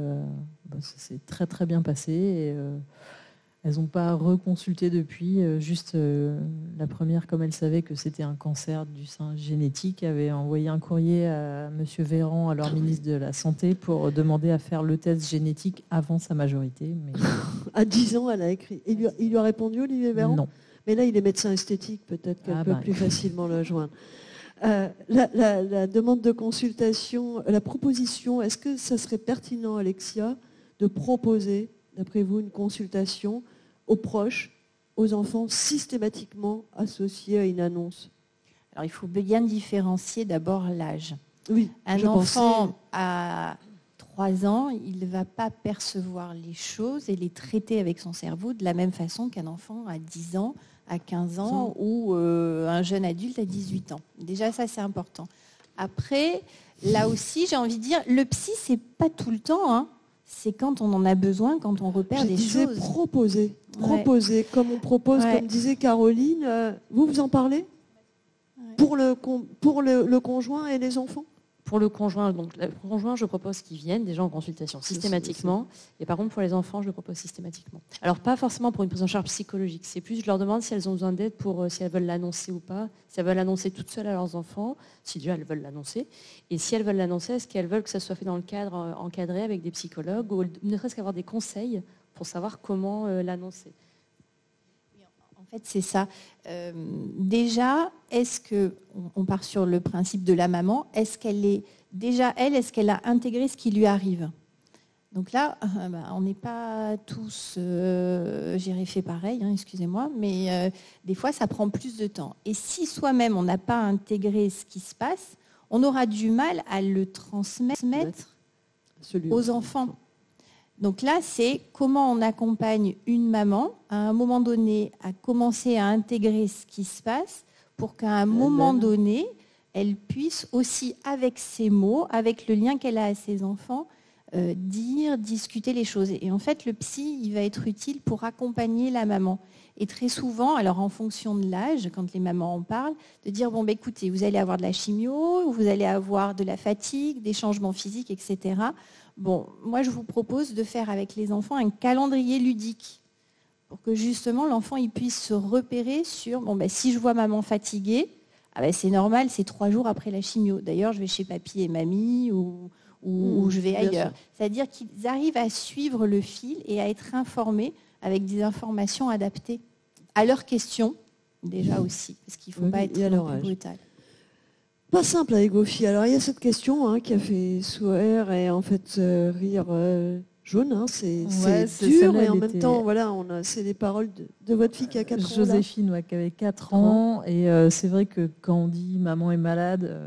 [SPEAKER 2] ça s'est très, très bien passé. Et, elles n'ont pas reconsulté depuis. Juste la première, comme elle savait que c'était un cancer du sein génétique, avait envoyé un courrier à M. Véran, alors ministre de la Santé, pour demander à faire le test génétique avant sa majorité. Mais...
[SPEAKER 1] À 10 ans, elle a écrit. Il lui a répondu, Olivier Véran?
[SPEAKER 2] Non.
[SPEAKER 1] Mais là, il est médecin esthétique, peut-être qu'elle peut plus facilement le joindre. La demande de consultation, la proposition, est-ce que ça serait pertinent, Alexia, de proposer, d'après vous, une consultation aux proches, aux enfants, systématiquement associés à une annonce?
[SPEAKER 4] Alors, il faut bien différencier d'abord l'âge.
[SPEAKER 1] Oui,
[SPEAKER 4] un enfant à 3 ans, il ne va pas percevoir les choses et les traiter avec son cerveau de la même façon qu'un enfant à 10 ans, à 15 ans ou un jeune adulte à 18 ans. Déjà, ça, c'est important. Après, là aussi, j'ai envie de dire, le psy, c'est pas tout le temps, hein. C'est quand on en a besoin, quand on repère des choses.
[SPEAKER 1] Proposer, comme on propose, comme disait Caroline. Vous en parlez? Pour le conjoint et les enfants?
[SPEAKER 3] Pour le conjoint, je propose qu'ils viennent déjà en consultation systématiquement. Et par contre, pour les enfants, je le propose systématiquement. Alors, pas forcément pour une prise en charge psychologique. C'est plus, je leur demande si elles ont besoin d'aide pour si elles veulent l'annoncer ou pas. Si elles veulent l'annoncer toutes seules à leurs enfants, si déjà elles veulent l'annoncer. Et si elles veulent l'annoncer, est-ce qu'elles veulent que ça soit fait dans le cadre encadré avec des psychologues ou ne serait-ce qu'avoir des conseils pour savoir comment l'annoncer?
[SPEAKER 4] En fait, c'est ça. Déjà, est-ce que on part sur le principe de la maman? Est-ce qu'elle est déjà est-ce qu'elle a intégré ce qui lui arrive? Donc là, on n'est pas tous, j'irais fait pareil, hein, excusez-moi, mais des fois, ça prend plus de temps. Et si soi-même, on n'a pas intégré ce qui se passe, on aura du mal à le transmettre aux enfants. Donc là, c'est comment on accompagne une maman à un moment donné à commencer à intégrer ce qui se passe pour qu'à un moment donné, elle puisse aussi, avec ses mots, avec le lien qu'elle a à ses enfants, discuter les choses. Et en fait, le psy, il va être utile pour accompagner la maman. Et très souvent, alors en fonction de l'âge, quand les mamans en parlent, de dire, écoutez, vous allez avoir de la chimio, vous allez avoir de la fatigue, des changements physiques, etc. Moi, je vous propose de faire avec les enfants un calendrier ludique pour que justement l'enfant il puisse se repérer sur si je vois maman fatiguée, c'est normal, c'est 3 jours après la chimio. D'ailleurs, je vais chez papy et mamie ou je vais ailleurs. C'est-à-dire qu'ils arrivent à suivre le fil et à être informés avec des informations adaptées à leurs questions, déjà aussi, parce qu'il ne faut pas être trop brutal.
[SPEAKER 1] Pas simple avec vos filles. Alors il y a cette question qui a fait sourire et en fait rire jaune. C'est dur et en même temps, c'est les paroles de votre fille qui a 4 ans.
[SPEAKER 2] Joséphine, qui avait 4 ans. Et c'est vrai que quand on dit maman est malade,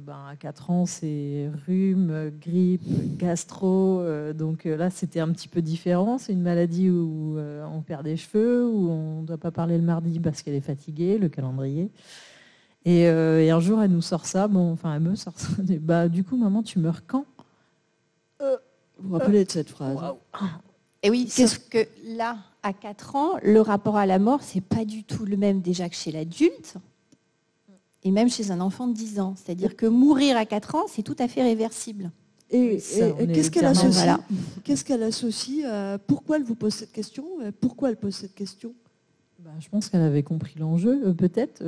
[SPEAKER 2] à 4 ans, c'est rhume, grippe, gastro. Donc là, c'était un petit peu différent. C'est une maladie où on perd des cheveux, où on ne doit pas parler le mardi parce qu'elle est fatiguée, le calendrier. Et un jour, elle nous sort ça. Elle me sort ça. Du coup, maman, tu meurs quand?
[SPEAKER 1] Vous vous rappelez de cette phrase?
[SPEAKER 4] Et oui, sauf que là, à 4 ans, le rapport à la mort, c'est pas du tout le même déjà que chez l'adulte, et même chez un enfant de 10 ans. C'est-à-dire que mourir à 4 ans, c'est tout à fait réversible.
[SPEAKER 1] Et qu'est-ce qu'elle associe? Qu'est-ce qu'elle associe? Pourquoi elle vous pose cette question? Pourquoi elle pose cette question?
[SPEAKER 2] Je pense qu'elle avait compris l'enjeu, peut-être.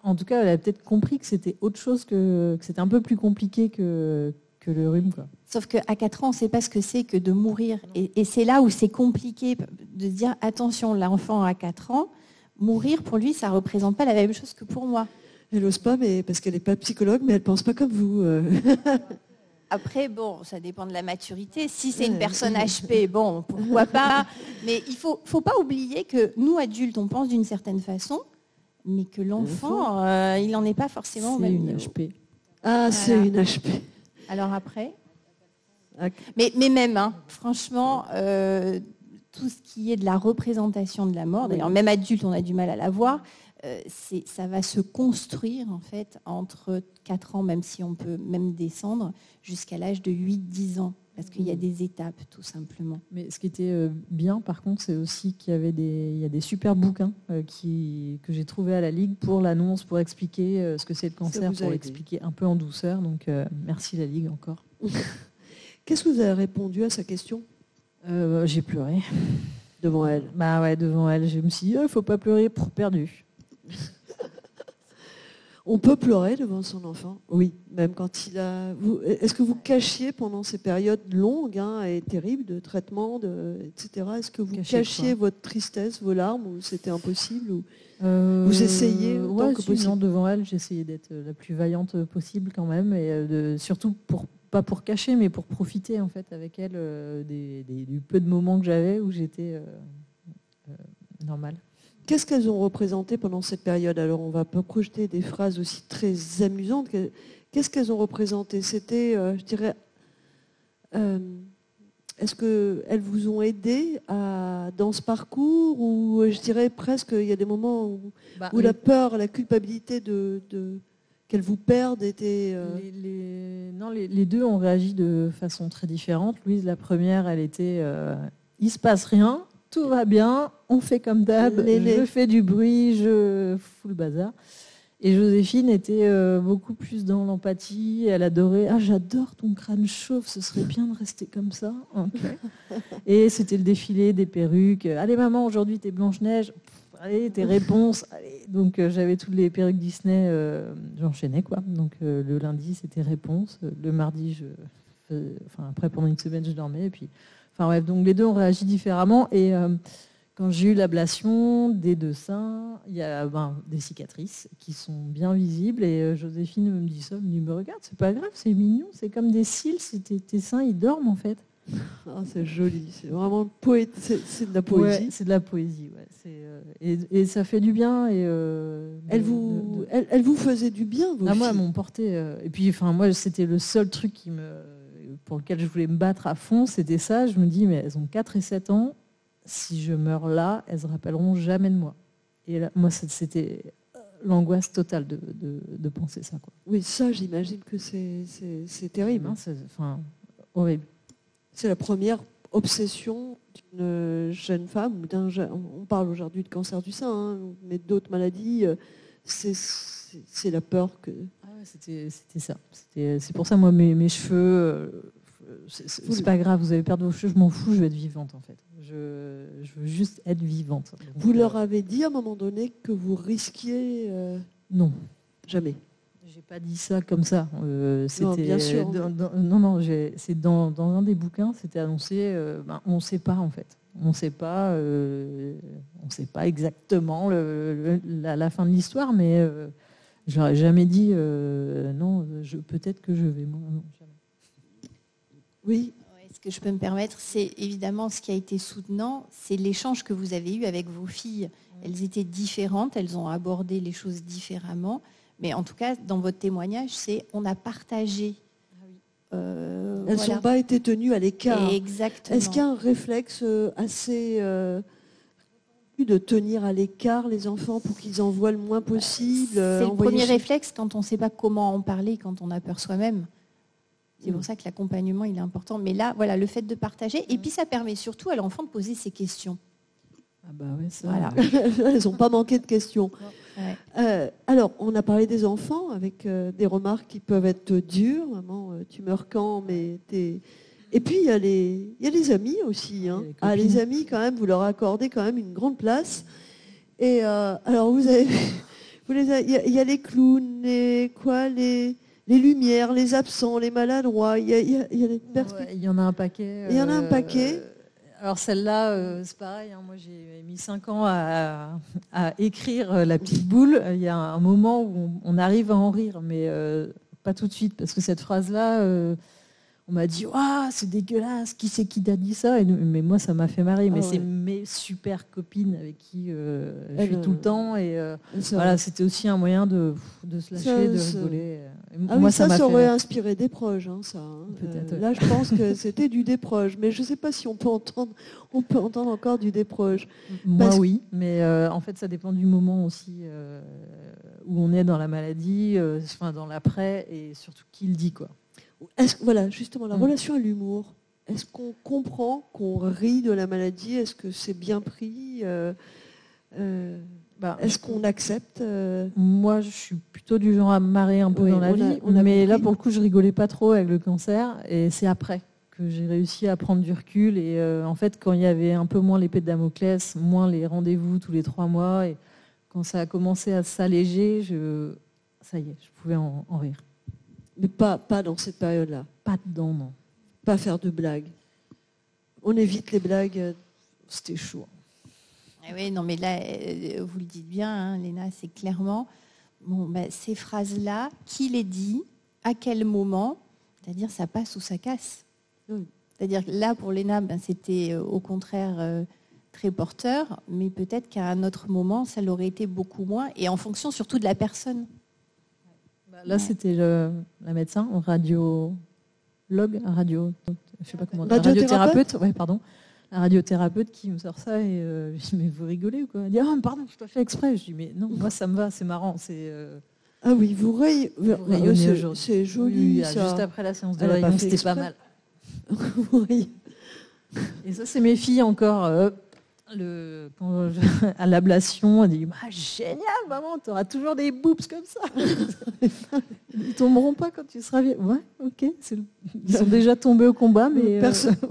[SPEAKER 2] En tout cas, elle a peut-être compris que c'était autre chose, que c'était un peu plus compliqué que le rhume, quoi.
[SPEAKER 4] Sauf qu'à 4 ans, on ne sait pas ce que c'est que de mourir. Et c'est là où c'est compliqué de dire, attention, l'enfant à 4 ans, mourir, pour lui, ça ne représente pas la même chose que pour moi.
[SPEAKER 1] Elle n'ose pas, parce qu'elle n'est pas psychologue, mais elle ne pense pas comme vous.
[SPEAKER 4] Après, ça dépend de la maturité. Si c'est une personne HP, pourquoi pas. Mais il ne faut pas oublier que nous, adultes, on pense d'une certaine façon, mais que l'enfant, il n'en est pas forcément au même niveau.
[SPEAKER 2] C'est une HP.
[SPEAKER 1] Ah, c'est une HP.
[SPEAKER 4] Alors après mais même, franchement, tout ce qui est de la représentation de la mort, d'ailleurs, même adulte, on a du mal à la voir, ça va se construire en fait entre 4 ans, même si on peut même descendre, jusqu'à l'âge de 8-10 ans. parce qu'il y a des étapes, tout simplement.
[SPEAKER 2] Mais ce qui était bien, par contre, c'est aussi qu'il y avait il y a des super bouquins que j'ai trouvés à la Ligue pour l'annonce, pour expliquer ce que c'est le cancer, pour l'expliquer un peu en douceur. Donc, merci la Ligue encore.
[SPEAKER 1] Qu'est-ce que vous avez répondu à sa question?
[SPEAKER 2] J'ai pleuré.
[SPEAKER 1] Devant elle?
[SPEAKER 2] Bah ouais, devant elle. Je me suis dit, il ne faut pas pleurer pour perdu.
[SPEAKER 1] On peut pleurer devant son enfant? Oui, même quand il a... Est-ce que vous cachiez pendant ces périodes longues et terribles de traitement, etc. Est-ce que vous cachiez votre tristesse, vos larmes, ou c'était impossible, ou vous essayez autant que possible?
[SPEAKER 2] Non, devant elle, j'essayais d'être la plus vaillante possible quand même, et surtout pas pour cacher, mais pour profiter en fait avec elle du peu de moments que j'avais où j'étais normale.
[SPEAKER 1] Qu'est-ce qu'elles ont représenté pendant cette période? Alors, on va pas projeter des phrases aussi très amusantes. Qu'est-ce qu'elles ont représenté? C'était, je dirais, est-ce qu'elles vous ont aidé dans ce parcours, ou je dirais presque, il y a des moments où la peur, la culpabilité qu'elles vous perdent était...
[SPEAKER 2] Non, les deux ont réagi de façon très différente. Louise, la première, elle était, il se passe rien. Tout va bien, on fait comme d'hab, je fais du bruit, je fous le bazar. Et Joséphine était beaucoup plus dans l'empathie, elle adorait, j'adore ton crâne chauve, ce serait bien de rester comme ça. Okay. Et c'était le défilé des perruques. Allez maman, aujourd'hui t'es Blanche-Neige, allez tes réponses. Allez. Donc j'avais toutes les perruques Disney, j'enchaînais quoi. Donc le lundi c'était réponse, le mardi après pendant une semaine je dormais et puis... Enfin, bref, donc les deux ont réagi différemment. Et quand j'ai eu l'ablation des deux seins, il y a des cicatrices qui sont bien visibles. Et Joséphine me dit ça, elle me dit, mais regarde, c'est pas grave, c'est mignon, c'est comme des cils, tes seins, ils dorment en fait.
[SPEAKER 1] C'est joli, c'est vraiment poète, c'est de la poésie.
[SPEAKER 2] Ouais, c'est de la poésie, ouais. Et ça fait du bien. Et,
[SPEAKER 1] elle vous faisait du bien, vos filles?
[SPEAKER 2] Moi, elles m'ont porté. Et puis, moi, c'était le seul truc pour lequel je voulais me battre à fond, c'était ça. Je me dis, mais elles ont 4 et 7 ans. Si je meurs là, elles ne se rappelleront jamais de moi. Et là, moi, c'était l'angoisse totale de penser ça. Quoi.
[SPEAKER 1] Oui, ça, j'imagine que c'est terrible.
[SPEAKER 2] C'est horrible.
[SPEAKER 1] C'est la première obsession d'une jeune femme, ou on parle aujourd'hui de cancer du sein, mais d'autres maladies, c'est la peur que...
[SPEAKER 2] C'était ça. C'est pour ça, moi, mes cheveux, c'est pas grave, vous allez perdre vos cheveux, je m'en fous, je vais être vivante en fait. Je veux juste être vivante. Donc,
[SPEAKER 1] vous leur avez dit à un moment donné que vous risquiez...
[SPEAKER 2] Non.
[SPEAKER 1] Jamais.
[SPEAKER 2] J'ai pas dit ça comme ça.
[SPEAKER 1] Non, bien sûr.
[SPEAKER 2] C'est dans un des bouquins, c'était annoncé, on ne sait pas en fait. On ne sait pas exactement la fin de l'histoire, mais... J'aurais jamais dit non, peut-être que je vais. Moi, non, jamais.
[SPEAKER 4] Oui. Ce que je peux me permettre, c'est évidemment ce qui a été soutenant, c'est l'échange que vous avez eu avec vos filles. Elles étaient différentes, elles ont abordé les choses différemment, mais en tout cas, dans votre témoignage, on a partagé.
[SPEAKER 1] Elles ne sont pas été tenues à l'écart.
[SPEAKER 4] Exactement.
[SPEAKER 1] Est-ce qu'il y a un réflexe assez... de tenir à l'écart les enfants pour qu'ils en voient le moins possible?
[SPEAKER 4] C'est le premier réflexe quand on ne sait pas comment en parler, quand on a peur soi-même. C'est pour ça que l'accompagnement, il est important. Mais là, voilà, le fait de partager. Et puis, ça permet surtout à l'enfant de poser ses questions.
[SPEAKER 2] Ah bah ouais, ça.
[SPEAKER 1] Voilà. Elles n'ont pas manqué de questions. Ouais. Alors, on a parlé des enfants avec des remarques qui peuvent être dures. Maman, tu meurs quand, mais t'es... Et puis, il y a les amis aussi. Les amis, quand même, vous leur accordez quand même une grande place. Et alors, il y a les clowns, les lumières, les absents, les maladroits. Il y a des perspectives.
[SPEAKER 2] Il y en a un paquet.
[SPEAKER 1] Il y en a un paquet.
[SPEAKER 2] Alors, celle-là, c'est pareil. Moi, j'ai mis 5 ans à écrire La petite boule. Il y a un moment où on arrive à en rire, mais pas tout de suite. Parce que cette phrase-là... on m'a dit, c'est dégueulasse, qui c'est qui t'a dit ça? Mais moi, ça m'a fait marrer. Mais c'est mes super copines avec qui je suis tout le temps. Et voilà, c'était aussi un moyen de se lâcher, de rigoler.
[SPEAKER 1] Moi, ça aurait inspiré des proches, ça.
[SPEAKER 2] Peut-être.
[SPEAKER 1] Là, je pense que c'était du déproche. Mais je ne sais pas si on peut entendre encore du déproche.
[SPEAKER 2] Moi, oui. Mais en fait, ça dépend du moment aussi où on est dans la maladie, dans l'après, et surtout qui le dit, quoi.
[SPEAKER 1] Voilà, justement, la relation à l'humour. Est-ce qu'on comprend, qu'on rit de la maladie? Est-ce que c'est bien pris? Est-ce qu'on accepte?
[SPEAKER 2] Moi, je suis plutôt du genre à me marrer un peu
[SPEAKER 1] Oui,
[SPEAKER 2] dans la vie,
[SPEAKER 1] on a
[SPEAKER 2] mais là,
[SPEAKER 1] compris.
[SPEAKER 2] pour le coup, je rigolais pas trop avec le cancer, et c'est après que j'ai réussi à prendre du recul. Et en fait, quand il y avait un peu moins l'épée de Damoclès, moins les rendez-vous tous les 3 mois, et quand ça a commencé à s'alléger, ça y est, je pouvais en rire.
[SPEAKER 1] Mais pas dans cette période-là.
[SPEAKER 2] Pas dedans, non.
[SPEAKER 1] Pas faire de blagues. On évite les blagues.
[SPEAKER 2] C'était chaud.
[SPEAKER 4] Oui, non, mais là, vous le dites bien, hein, Léna, c'est clairement ces phrases-là, qui les dit, à quel moment, c'est-à-dire ça passe ou ça casse.
[SPEAKER 1] Oui.
[SPEAKER 4] C'est-à-dire que là, pour Léna, c'était au contraire très porteur, mais peut-être qu'à un autre moment, ça l'aurait été beaucoup moins, et en fonction surtout de la personne.
[SPEAKER 2] Là, c'était la médecin, radiologue, je sais pas comment,
[SPEAKER 1] Radiothérapeute.
[SPEAKER 2] ouais, pardon. La radiothérapeute qui me sort ça, et je dis, mais vous rigolez ou quoi? Elle dit, ah, pardon, je t'ai fait exprès. Je dis, mais non, moi ça me va, c'est marrant.
[SPEAKER 1] Ah oui, vous
[SPEAKER 2] rayonnez aujourd'hui.
[SPEAKER 1] C'est joli,
[SPEAKER 2] Oui,
[SPEAKER 1] ça.
[SPEAKER 2] juste après la séance de
[SPEAKER 1] Elle a pas
[SPEAKER 2] rayon,
[SPEAKER 1] fait
[SPEAKER 2] c'était pas
[SPEAKER 1] exprès.
[SPEAKER 2] mal.
[SPEAKER 1] Vous riez.
[SPEAKER 2] Et ça, c'est mes filles encore. À l'ablation, elle dit, génial, maman, tu auras toujours des boobs comme ça. Ils tomberont pas quand tu seras vieille. Ouais, ok. Ils sont déjà tombés au combat, mais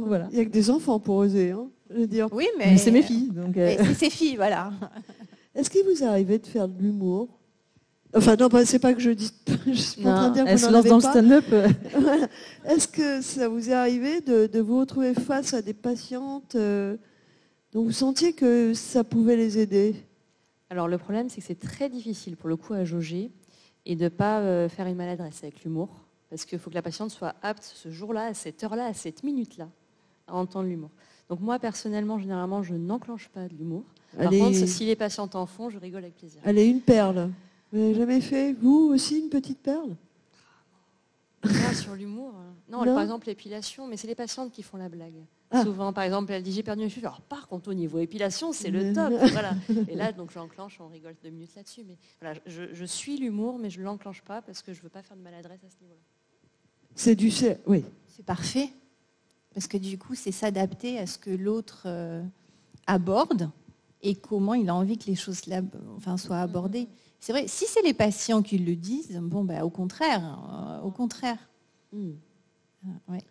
[SPEAKER 2] voilà.
[SPEAKER 1] Il n'y a que des enfants pour oser. Hein, je veux dire.
[SPEAKER 4] Oui,
[SPEAKER 2] Mais c'est mes filles. Donc,
[SPEAKER 4] c'est ses filles, voilà.
[SPEAKER 1] Est-ce qu'il vous est arrivé de faire de l'humour? Enfin, non, c'est pas que je dis. Je suis pas en train de dire que
[SPEAKER 2] elle
[SPEAKER 1] vous
[SPEAKER 2] se
[SPEAKER 1] n'en
[SPEAKER 2] lance
[SPEAKER 1] avez
[SPEAKER 2] dans le
[SPEAKER 1] pas.
[SPEAKER 2] stand-up.
[SPEAKER 1] Voilà. Est-ce que ça vous est arrivé de vous retrouver face à des patientes dont vous sentiez que ça pouvait les aider?
[SPEAKER 3] Alors le problème, c'est que c'est très difficile pour le coup à jauger et de ne pas faire une maladresse avec l'humour. Parce qu'il faut que la patiente soit apte ce jour-là, à cette heure-là, à cette minute-là, à entendre l'humour. Donc moi, personnellement, généralement, je n'enclenche pas de l'humour. Par contre, si les patientes en font, je rigole avec plaisir.
[SPEAKER 1] Elle est une perle. Vous n'avez jamais fait, vous aussi, une petite perle?
[SPEAKER 3] Là, sur l'humour, non,
[SPEAKER 1] Non.
[SPEAKER 3] par exemple, l'épilation, mais c'est les patientes qui font la blague.
[SPEAKER 1] Ah.
[SPEAKER 3] Souvent, par exemple, elle dit j'ai perdu mes cheveux. Alors, par contre, au niveau épilation, c'est le top. Voilà. Et là, donc, j'enclenche, on rigole 2 minutes là-dessus. Mais voilà, je suis l'humour, mais je ne l'enclenche pas parce que je ne veux pas faire de maladresse à ce niveau-là.
[SPEAKER 1] Oui.
[SPEAKER 4] C'est parfait. Parce que du coup, c'est s'adapter à ce que l'autre aborde et comment il a envie que les choses soient abordées. C'est vrai, si c'est les patients qui le disent, au contraire. Ouais.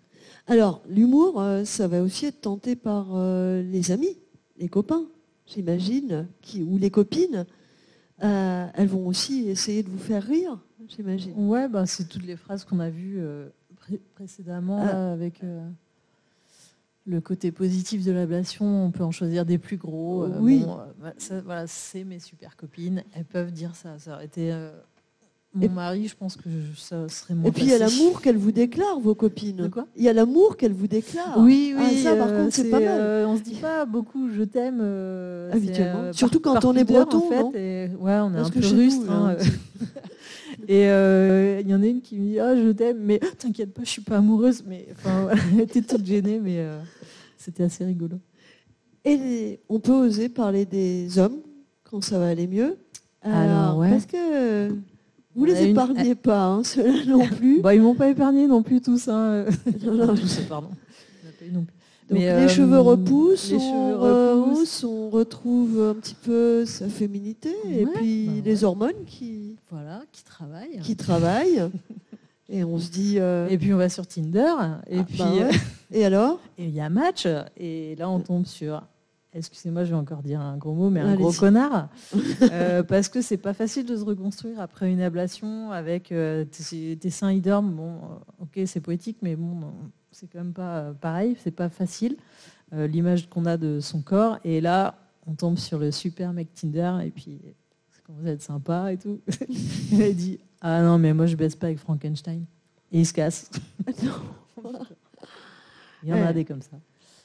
[SPEAKER 1] Alors, l'humour, ça va aussi être tenté par les amis, les copains, j'imagine, ou les copines. Elles vont aussi essayer de vous faire rire, j'imagine.
[SPEAKER 2] Ouais, c'est toutes les phrases qu'on a vues précédemment là, avec le côté positif de l'ablation. On peut en choisir des plus gros.
[SPEAKER 1] Oui.
[SPEAKER 2] C'est mes super copines. Elles peuvent dire ça. Ça aurait été mon mari, je pense que ça serait moins.
[SPEAKER 1] Et puis il y a
[SPEAKER 2] facile.
[SPEAKER 1] l'amour qu'elles vous déclarent, vos copines.
[SPEAKER 2] De quoi?
[SPEAKER 1] Il y a l'amour qu'elles vous déclarent.
[SPEAKER 2] Oui.
[SPEAKER 1] Ça, par contre, c'est pas mal.
[SPEAKER 2] On se dit pas beaucoup je t'aime.
[SPEAKER 1] Habituellement.
[SPEAKER 2] C'est,
[SPEAKER 1] Surtout quand
[SPEAKER 2] par
[SPEAKER 1] on est
[SPEAKER 2] pudeur,
[SPEAKER 1] breton,
[SPEAKER 2] en fait,
[SPEAKER 1] non?
[SPEAKER 2] et, ouais, on est
[SPEAKER 1] Parce
[SPEAKER 2] un
[SPEAKER 1] que
[SPEAKER 2] peu
[SPEAKER 1] chez
[SPEAKER 2] rustre.
[SPEAKER 1] nous, là,
[SPEAKER 2] Et il y en a une qui me dit je t'aime, mais t'inquiète pas, je suis pas amoureuse. Mais elle était toute gênée, mais c'était assez rigolo.
[SPEAKER 1] Et on peut oser parler des hommes quand ça va aller mieux.
[SPEAKER 2] Alors, ouais.
[SPEAKER 1] Parce que vous
[SPEAKER 2] On
[SPEAKER 1] les
[SPEAKER 2] a une-
[SPEAKER 1] épargnez pas, hein, ceux-là non plus.
[SPEAKER 2] Ils m'ont pas épargné non plus tous.
[SPEAKER 1] Non.
[SPEAKER 2] Tous, pardon. On n'a pas eu non plus.
[SPEAKER 1] Donc
[SPEAKER 2] Mais,
[SPEAKER 1] les cheveux repoussent,
[SPEAKER 2] les cheveux repoussent.
[SPEAKER 1] on retrouve un petit peu sa féminité et
[SPEAKER 2] Ouais,
[SPEAKER 1] puis les hormones qui
[SPEAKER 2] Voilà, qui travaille.
[SPEAKER 1] travaillent. Et on se dit...
[SPEAKER 2] Et puis on va sur Tinder. Et puis
[SPEAKER 1] ouais. Et alors?
[SPEAKER 2] et il y a match. Et là on tombe sur... Excusez-moi, je vais encore dire un gros mot, mais un
[SPEAKER 1] Allez-y.
[SPEAKER 2] gros connard. Parce que c'est pas facile de se reconstruire après une ablation avec tes seins, ils dorment. Bon, ok, c'est poétique, mais bon, c'est quand même pas pareil. C'est pas facile, l'image qu'on a de son corps. Et là, on tombe sur le super mec Tinder. Et puis, ça commence à être sympa et tout. Il a dit ah non, mais moi, je baisse pas avec Frankenstein. Et il se casse. Il y en a des comme ça.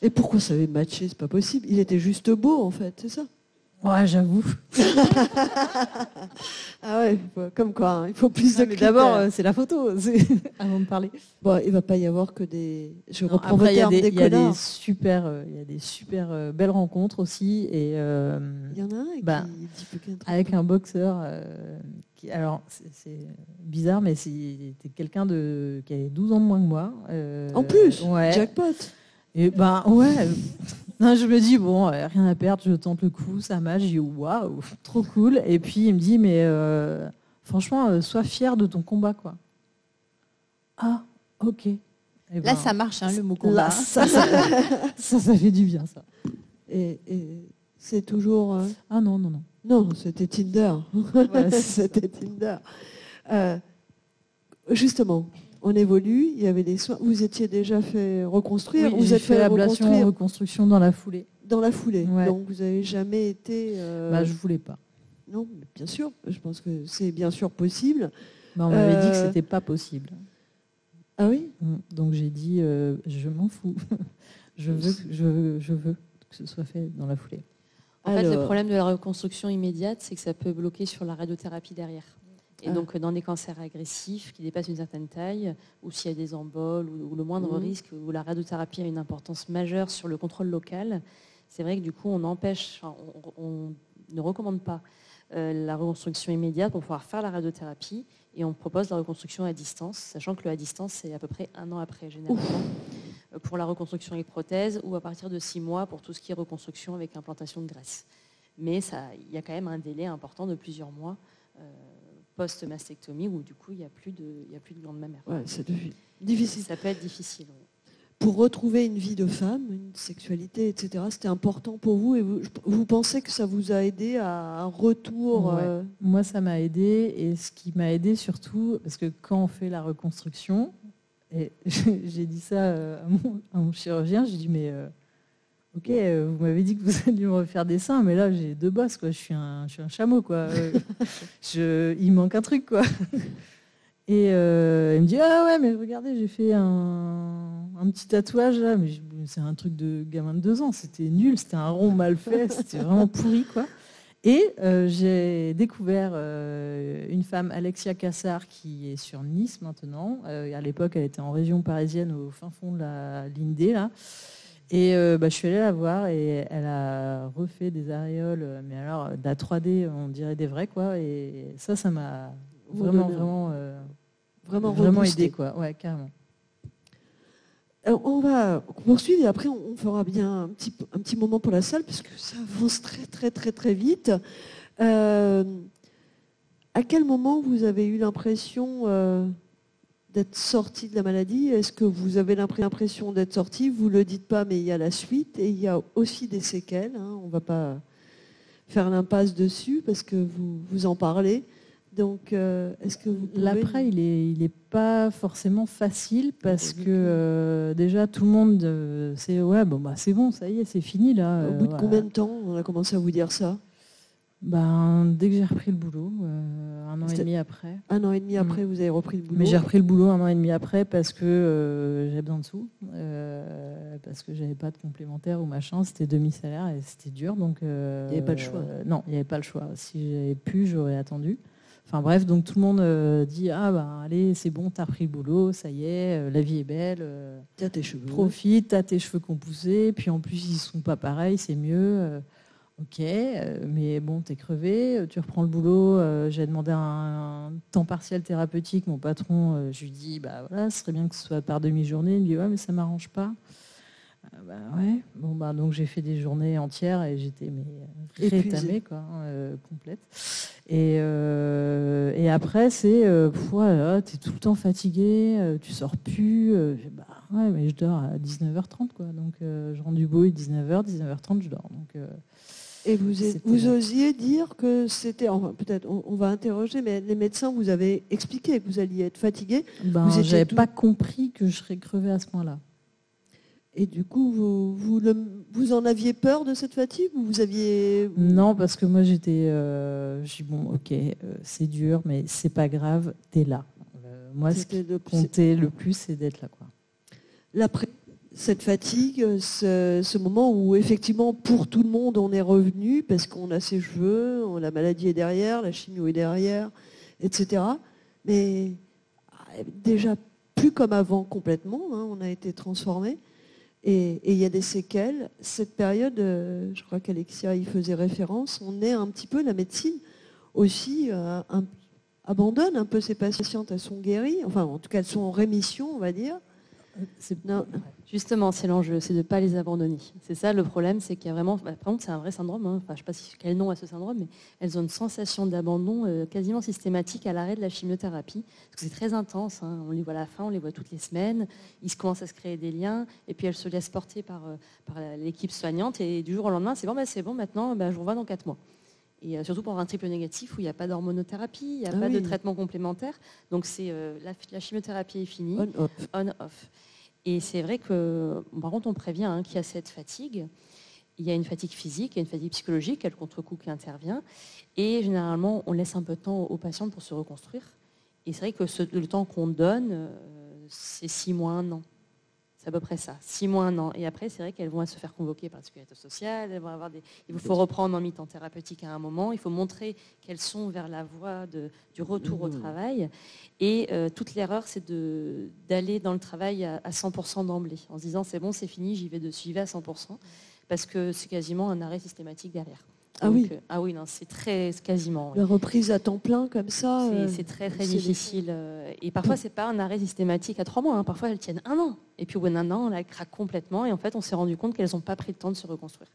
[SPEAKER 1] Et pourquoi ça avait matché? C'est pas possible. Il était juste beau, en fait, c'est ça?
[SPEAKER 2] Ouais, j'avoue.
[SPEAKER 1] Ah ouais, comme quoi, hein, il faut plus de
[SPEAKER 2] Mais
[SPEAKER 1] critères.
[SPEAKER 2] d'abord, c'est la photo, avant de parler.
[SPEAKER 1] Bon, il va pas y avoir que des... Je
[SPEAKER 2] Non,
[SPEAKER 1] reprends
[SPEAKER 2] après,
[SPEAKER 1] le terme des
[SPEAKER 2] il y a des
[SPEAKER 1] connards.
[SPEAKER 2] super belles rencontres aussi. Et,
[SPEAKER 1] Il y en a un qui dit peut-être...
[SPEAKER 2] avec un boxeur qui, alors, c'est bizarre, mais c'était quelqu'un qui avait 12 ans de moins que moi.
[SPEAKER 1] En plus,
[SPEAKER 2] ouais.
[SPEAKER 1] jackpot.
[SPEAKER 2] Et ben ouais. Non, je me dis, bon, rien à perdre, je tente le coup, ça marche. Je dis, waouh, trop cool. Et puis il me dit, mais franchement, sois fier de ton combat, quoi. Ah, ok. Et
[SPEAKER 4] Là, ça marche, le mot combat.
[SPEAKER 2] Là, ça fait du bien, ça.
[SPEAKER 1] Et c'est toujours...
[SPEAKER 2] Ah non, non, non.
[SPEAKER 1] Non, c'était Tinder.
[SPEAKER 2] Ouais,
[SPEAKER 1] C'était Tinder. Justement, on évolue, il y avait des soins. Vous étiez déjà fait reconstruire.
[SPEAKER 2] Oui,
[SPEAKER 1] vous
[SPEAKER 2] j'ai
[SPEAKER 1] êtes
[SPEAKER 2] fait ablation, reconstruction dans la foulée.
[SPEAKER 1] Dans la foulée.
[SPEAKER 2] Ouais.
[SPEAKER 1] Donc vous n'avez jamais été...
[SPEAKER 2] Je voulais pas.
[SPEAKER 1] Non, mais bien sûr. Je pense que c'est bien sûr possible.
[SPEAKER 2] On m'avait dit que c'était pas possible.
[SPEAKER 1] Ah oui?
[SPEAKER 2] Donc j'ai dit, je m'en fous. je veux que ce soit fait dans la foulée.
[SPEAKER 3] En fait, le problème de la reconstruction immédiate, c'est que ça peut bloquer sur la radiothérapie derrière. Et donc, dans des cancers agressifs qui dépassent une certaine taille, ou s'il y a des emboles, ou le moindre risque, où la radiothérapie a une importance majeure sur le contrôle local, c'est vrai que du coup, on ne recommande pas la reconstruction immédiate pour pouvoir faire la radiothérapie, et on propose la reconstruction à distance, sachant que le à distance, c'est à peu près 1 an après, généralement, pour la reconstruction avec prothèse, ou à partir de 6 mois pour tout ce qui est reconstruction avec implantation de graisse. Mais il y a quand même un délai important de plusieurs mois post-mastectomie où du coup il n'y a plus de glande mammaire.
[SPEAKER 1] Ouais, c'est difficile.
[SPEAKER 3] Ça peut être difficile. Oui.
[SPEAKER 1] Pour retrouver une vie de femme, une sexualité, etc., c'était important pour vous et vous pensez que ça vous a aidé à un retour
[SPEAKER 2] Moi, ça m'a aidé et ce qui m'a aidé surtout, parce que quand on fait la reconstruction, et j'ai dit ça à mon chirurgien, j'ai dit mais ok, vous m'avez dit que vous alliez me refaire des seins, mais là j'ai 2 bosses, quoi. Je suis un chameau, quoi. Il manque un truc, quoi. Et il me dit ah ouais, mais regardez, j'ai fait un petit tatouage là, mais c'est un truc de gamin de 2 ans. C'était nul, c'était un rond mal fait, c'était vraiment pourri, quoi. Et j'ai découvert une femme, Alexia Cassard, qui est sur Nice maintenant. À l'époque, elle était en région parisienne, au fin fond de la ligne D, là. Et je suis allée la voir et elle a refait des aréoles, mais alors de la 3D, on dirait des vrais, quoi. Et ça m'a vraiment aidé, quoi. Ouais, carrément.
[SPEAKER 1] Alors, on va poursuivre et après on fera bien un petit moment pour la salle parce que ça avance très très très très vite. À quel moment vous avez eu l'impression d'être sorti de la maladie? Est-ce que vous avez l'impression d'être sorti? Vous ne le dites pas, mais il y a la suite et il y a aussi des séquelles. On ne va pas faire l'impasse dessus parce que vous en parlez. Donc, est-ce que vous pouvez...
[SPEAKER 2] L'après, il n'est pas forcément facile parce que déjà tout le monde, c'est c'est bon, ça y est, c'est fini là.
[SPEAKER 1] Au bout de combien de temps on a commencé à vous dire ça?
[SPEAKER 2] Dès que j'ai repris le boulot, 1 an et demi après.
[SPEAKER 1] 1 an et demi après, vous avez repris le boulot.
[SPEAKER 2] Mais j'ai repris le boulot 1 an et demi après parce que j'avais besoin de sous, parce que j'avais pas de complémentaire ou machin, c'était demi-salaire et c'était dur. Donc, il
[SPEAKER 1] n'y avait pas le choix.
[SPEAKER 2] Non, il n'y avait pas le choix. Si j'avais pu, j'aurais attendu. Enfin bref, donc tout le monde dit allez, c'est bon, t'as repris le boulot, ça y est, la vie est belle.
[SPEAKER 1] T'as tes cheveux.
[SPEAKER 2] Profite, t'as tes cheveux qui ont poussé, puis en plus ils sont pas pareils, c'est mieux. Ok, mais bon, t'es crevé, tu reprends le boulot. J'ai demandé un temps partiel thérapeutique. Mon patron, je lui dis, ce serait bien que ce soit par demi-journée. Il me dit, ouais, mais ça m'arrange pas. Ouais. Donc j'ai fait des journées entières et j'étais rétamée, quoi, complète. Et après, c'est, t'es tout le temps fatigué, tu sors plus. Ouais, mais je dors à 19h30, quoi. Donc je rentre du boulot à 19h, 19h30, je dors. Donc
[SPEAKER 1] et vous osiez dire que c'était, peut-être on va interroger, mais les médecins vous avaient expliqué que vous alliez être fatigué.
[SPEAKER 2] Je n'avais pas compris que je serais crevée à ce point-là.
[SPEAKER 1] Et du coup, vous en aviez peur de cette fatigue ou vous aviez...
[SPEAKER 2] Non, parce que moi j'étais, je dis bon, ok, c'est dur, mais c'est pas grave, t'es là. Moi, ce qui comptait le plus, c'est d'être là, quoi. Cette
[SPEAKER 1] fatigue, ce moment où effectivement pour tout le monde on est revenu parce qu'on a ses cheveux, la maladie est derrière, la chimio est derrière, etc. Mais déjà plus comme avant complètement, on a été transformé et il y a des séquelles. Cette période, je crois qu'Alexia y faisait référence, on est un petit peu, la médecine aussi abandonne un peu ses patientes, elles sont guéries, enfin en tout cas elles sont en rémission on va dire. Non.
[SPEAKER 3] Justement, c'est l'enjeu, c'est de ne pas les abandonner. C'est ça le problème, c'est qu'il y a vraiment... par contre, c'est un vrai syndrome, hein. Enfin, je ne sais pas quel nom a ce syndrome, mais elles ont une sensation d'abandon quasiment systématique à l'arrêt de la chimiothérapie. Parce que c'est très intense, hein. On les voit à la fin, on les voit toutes les semaines, ils commencent à se créer des liens, et puis elles se laissent porter par l'équipe soignante, et du jour au lendemain, c'est bon, maintenant, je vous revois dans 4 mois. Et surtout pour un triple négatif où il n'y a pas d'hormonothérapie, il n'y a pas de traitement complémentaire. Donc c'est la chimiothérapie est finie, on-off. Et c'est vrai que, par contre, on prévient qu'il y a cette fatigue. Il y a une fatigue physique, il y a une fatigue psychologique, il y a le contre-coup qui intervient. Et généralement, on laisse un peu de temps aux patientes pour se reconstruire. Et c'est vrai que le temps qu'on donne, c'est 6 mois, 1 an. C'est à peu près ça, 6 mois, 1 an. Et après, c'est vrai qu'elles vont se faire convoquer par la sécurité sociale. Elles vont avoir il faut reprendre en mi-temps thérapeutique à un moment. Il faut montrer qu'elles sont vers la voie du retour au travail. Et toute l'erreur, c'est d'aller dans le travail à 100% d'emblée, en se disant c'est bon, c'est fini, j'y vais à 100%, parce que c'est quasiment un arrêt systématique derrière. Donc, non, c'est quasiment.
[SPEAKER 1] La reprise à temps plein comme ça.
[SPEAKER 3] C'est très difficile. Et parfois, c'est pas un arrêt systématique à 3 mois. Hein. Parfois, elles tiennent 1 an. Et puis au bout d'1 an, elles craquent complètement. Et en fait, on s'est rendu compte qu'elles n'ont pas pris le temps de se reconstruire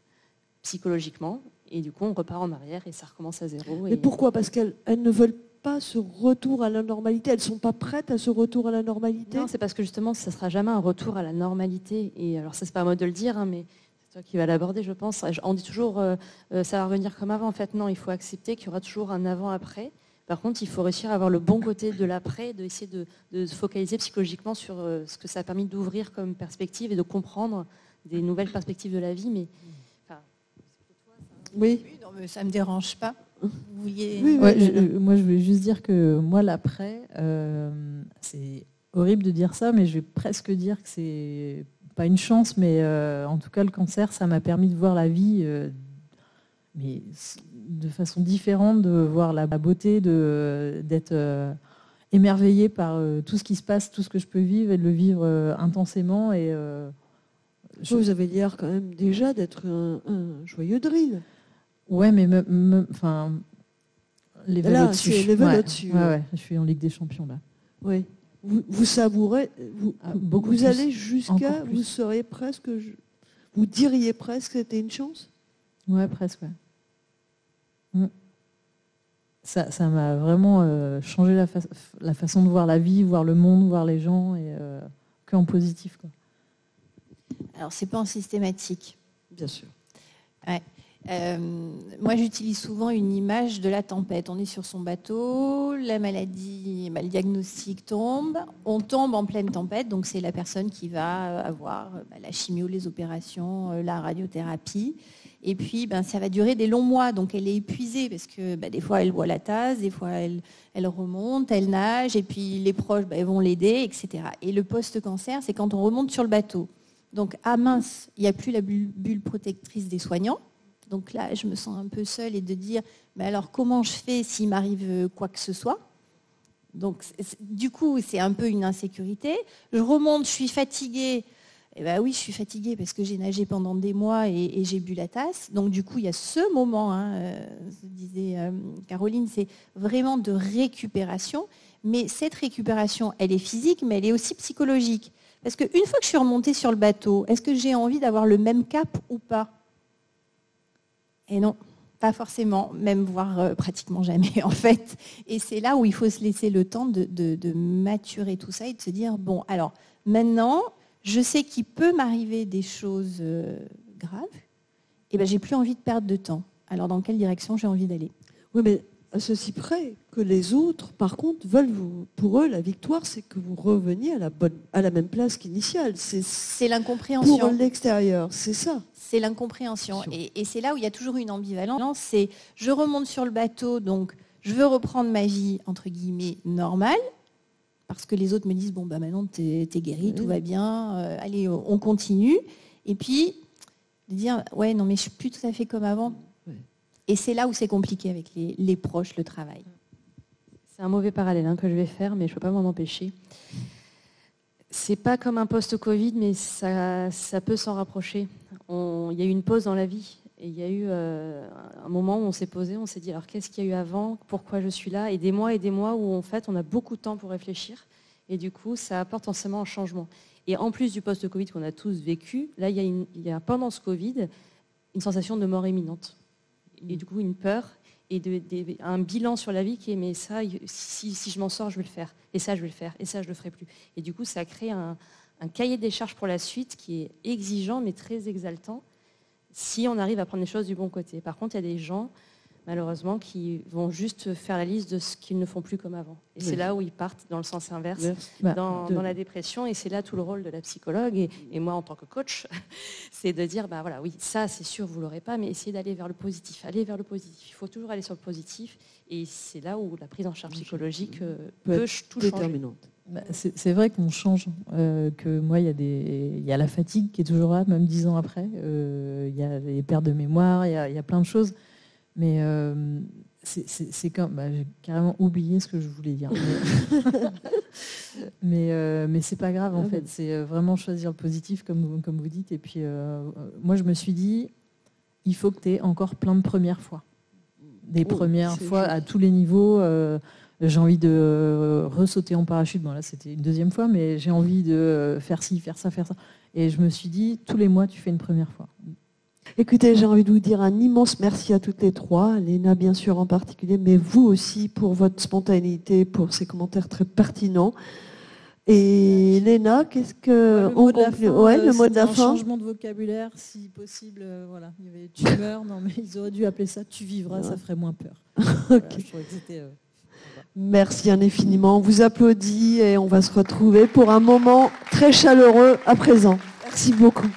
[SPEAKER 3] psychologiquement. Et du coup, on repart en arrière et ça recommence à zéro.
[SPEAKER 1] Mais pourquoi ? Parce qu'elles ne veulent pas ce retour à la normalité. Elles ne sont pas prêtes à ce retour à la normalité.
[SPEAKER 3] Non, c'est parce que justement, ça ne sera jamais un retour à la normalité. Et alors, ça, c'est pas à moi de le dire, hein, mais c'est toi qui vas l'aborder, je pense. On dit toujours, ça va revenir comme avant. En fait, non, il faut accepter qu'il y aura toujours un avant-après. Par contre, il faut réussir à avoir le bon côté de l'après, d'essayer de se focaliser psychologiquement sur ce que ça a permis d'ouvrir comme perspective et de comprendre des nouvelles perspectives de la vie. Mais,
[SPEAKER 4] oui, non, mais ça ne me dérange pas. Vous vouliez...
[SPEAKER 2] Moi, je voulais juste dire que moi, l'après, c'est horrible de dire ça, mais je vais presque dire que c'est pas une chance, mais en tout cas, le cancer, ça m'a permis de voir la vie mais de façon différente, de voir la beauté, d'être émerveillée par tout ce qui se passe, tout ce que je peux vivre et de le vivre intensément. Et,
[SPEAKER 1] vous avez l'air quand même déjà d'être un joyeux drill.
[SPEAKER 2] Ouais, mais level au-dessus.
[SPEAKER 1] C'est level au-dessus.
[SPEAKER 2] Ouais, je suis en Ligue des Champions là.
[SPEAKER 1] Oui. Vous savourez,
[SPEAKER 2] beaucoup
[SPEAKER 1] vous
[SPEAKER 2] plus,
[SPEAKER 1] allez jusqu'à, vous seriez presque, vous diriez presque que c'était une chance.
[SPEAKER 2] Ouais, presque. Ouais. Ça m'a vraiment changé la façon de voir la vie, voir le monde, voir les gens, et que en positif, quoi.
[SPEAKER 4] Alors, c'est pas en systématique.
[SPEAKER 1] Bien sûr.
[SPEAKER 4] Ouais. Moi, j'utilise souvent une image de la tempête. On est sur son bateau, la maladie, le diagnostic tombe, on tombe en pleine tempête, donc c'est la personne qui va avoir la chimio, les opérations, la radiothérapie. Et puis, ça va durer des longs mois, donc elle est épuisée parce que des fois, elle boit la tasse, des fois, elle remonte, elle nage, et puis les proches vont l'aider, etc. Et le post-cancer, c'est quand on remonte sur le bateau. Donc, mince, il n'y a plus la bulle protectrice des soignants. Donc là, je me sens un peu seule et de dire, mais alors comment je fais s'il m'arrive quoi que ce soit ? Donc du coup, c'est un peu une insécurité. Je remonte, je suis fatiguée. Eh bien oui, je suis fatiguée parce que j'ai nagé pendant des mois et j'ai bu la tasse. Donc du coup, il y a ce moment, disait Caroline, c'est vraiment de récupération. Mais cette récupération, elle est physique, mais elle est aussi psychologique. Parce qu'une fois que je suis remontée sur le bateau, est-ce que j'ai envie d'avoir le même cap ou pas ? Et non, pas forcément, même voire pratiquement jamais en fait. Et c'est là où il faut se laisser le temps de maturer tout ça et de se dire, bon, alors maintenant, je sais qu'il peut m'arriver des choses graves, et j'ai plus envie de perdre de temps. Alors dans quelle direction j'ai envie d'aller ?
[SPEAKER 1] Oui, mais à ceci près que les autres, par contre, veulent pour eux, la victoire, c'est que vous reveniez à la même place qu'initiale.
[SPEAKER 4] C'est l'incompréhension.
[SPEAKER 1] Pour l'extérieur, c'est ça.
[SPEAKER 4] C'est l'incompréhension. Et c'est là où il y a toujours une ambivalence. C'est je remonte sur le bateau, donc je veux reprendre ma vie, entre guillemets, normale, parce que les autres me disent, maintenant, t'es guéri, tout va bien, allez, on continue. Et puis, de dire, ouais, non, mais je suis plus tout à fait comme avant. Ouais. Et c'est là où c'est compliqué avec les proches, le travail.
[SPEAKER 3] C'est un mauvais parallèle que je vais faire, mais je ne peux pas m'en empêcher. C'est pas comme un post-Covid, mais ça peut s'en rapprocher. Il y a eu une pause dans la vie. Et il y a eu un moment où on s'est posé, on s'est dit, alors qu'est-ce qu'il y a eu avant ? Pourquoi je suis là ? Et des mois où en fait, on a beaucoup de temps pour réfléchir. Et du coup, ça apporte forcément un changement. Et en plus du post-Covid qu'on a tous vécu, là, il y a pendant ce Covid une sensation de mort imminente. Et du coup, une peur et un bilan sur la vie qui est mais ça, si je m'en sors, je vais le faire. Et ça, je vais le faire. Et ça, je le ferai plus. Et du coup, ça crée un cahier des charges pour la suite qui est exigeant mais très exaltant si on arrive à prendre les choses du bon côté. Par contre, il y a des gens, malheureusement, qui vont juste faire la liste de ce qu'ils ne font plus comme avant. Et c'est là où ils partent dans le sens inverse, dans la dépression. Et c'est là tout le rôle de la psychologue. Et moi, en tant que coach, c'est de dire, voilà, oui, ça, c'est sûr, vous ne l'aurez pas, mais essayez d'aller vers le positif. Allez vers le positif. Il faut toujours aller sur le positif. Et c'est là où la prise en charge psychologique peut tout
[SPEAKER 1] déterminante.
[SPEAKER 3] changer.
[SPEAKER 2] C'est vrai qu'on change, que moi, il y a la fatigue qui est toujours là, même 10 ans après. Il y a les pertes de mémoire, il y a plein de choses. Mais c'est comme... j'ai carrément oublié ce que je voulais dire. Mais c'est pas grave, en fait. C'est vraiment choisir le positif, comme vous dites. Et puis, moi, je me suis dit, il faut que tu aies encore plein de premières fois. Des premières fois à tous les niveaux. J'ai envie de ressauter en parachute. Bon, là, c'était une deuxième fois, mais j'ai envie de faire ci, faire ça, faire ça. Et je me suis dit, tous les mois, tu fais une première fois.
[SPEAKER 1] Écoutez, j'ai envie de vous dire un immense merci à toutes les trois, Léna bien sûr en particulier, mais vous aussi pour votre spontanéité, pour ces commentaires très pertinents. Et Léna, qu'est-ce que...
[SPEAKER 2] Le mot de la fin,
[SPEAKER 1] le mot de la
[SPEAKER 2] un
[SPEAKER 1] fin.
[SPEAKER 2] changement de vocabulaire, si possible. Voilà. Il y avait tumeur, non mais ils auraient dû appeler ça tu vivras, ça ferait moins peur. Voilà, je trouvais que c'était...
[SPEAKER 1] Merci infiniment. On vous applaudit et on va se retrouver pour un moment très chaleureux à présent. Merci beaucoup.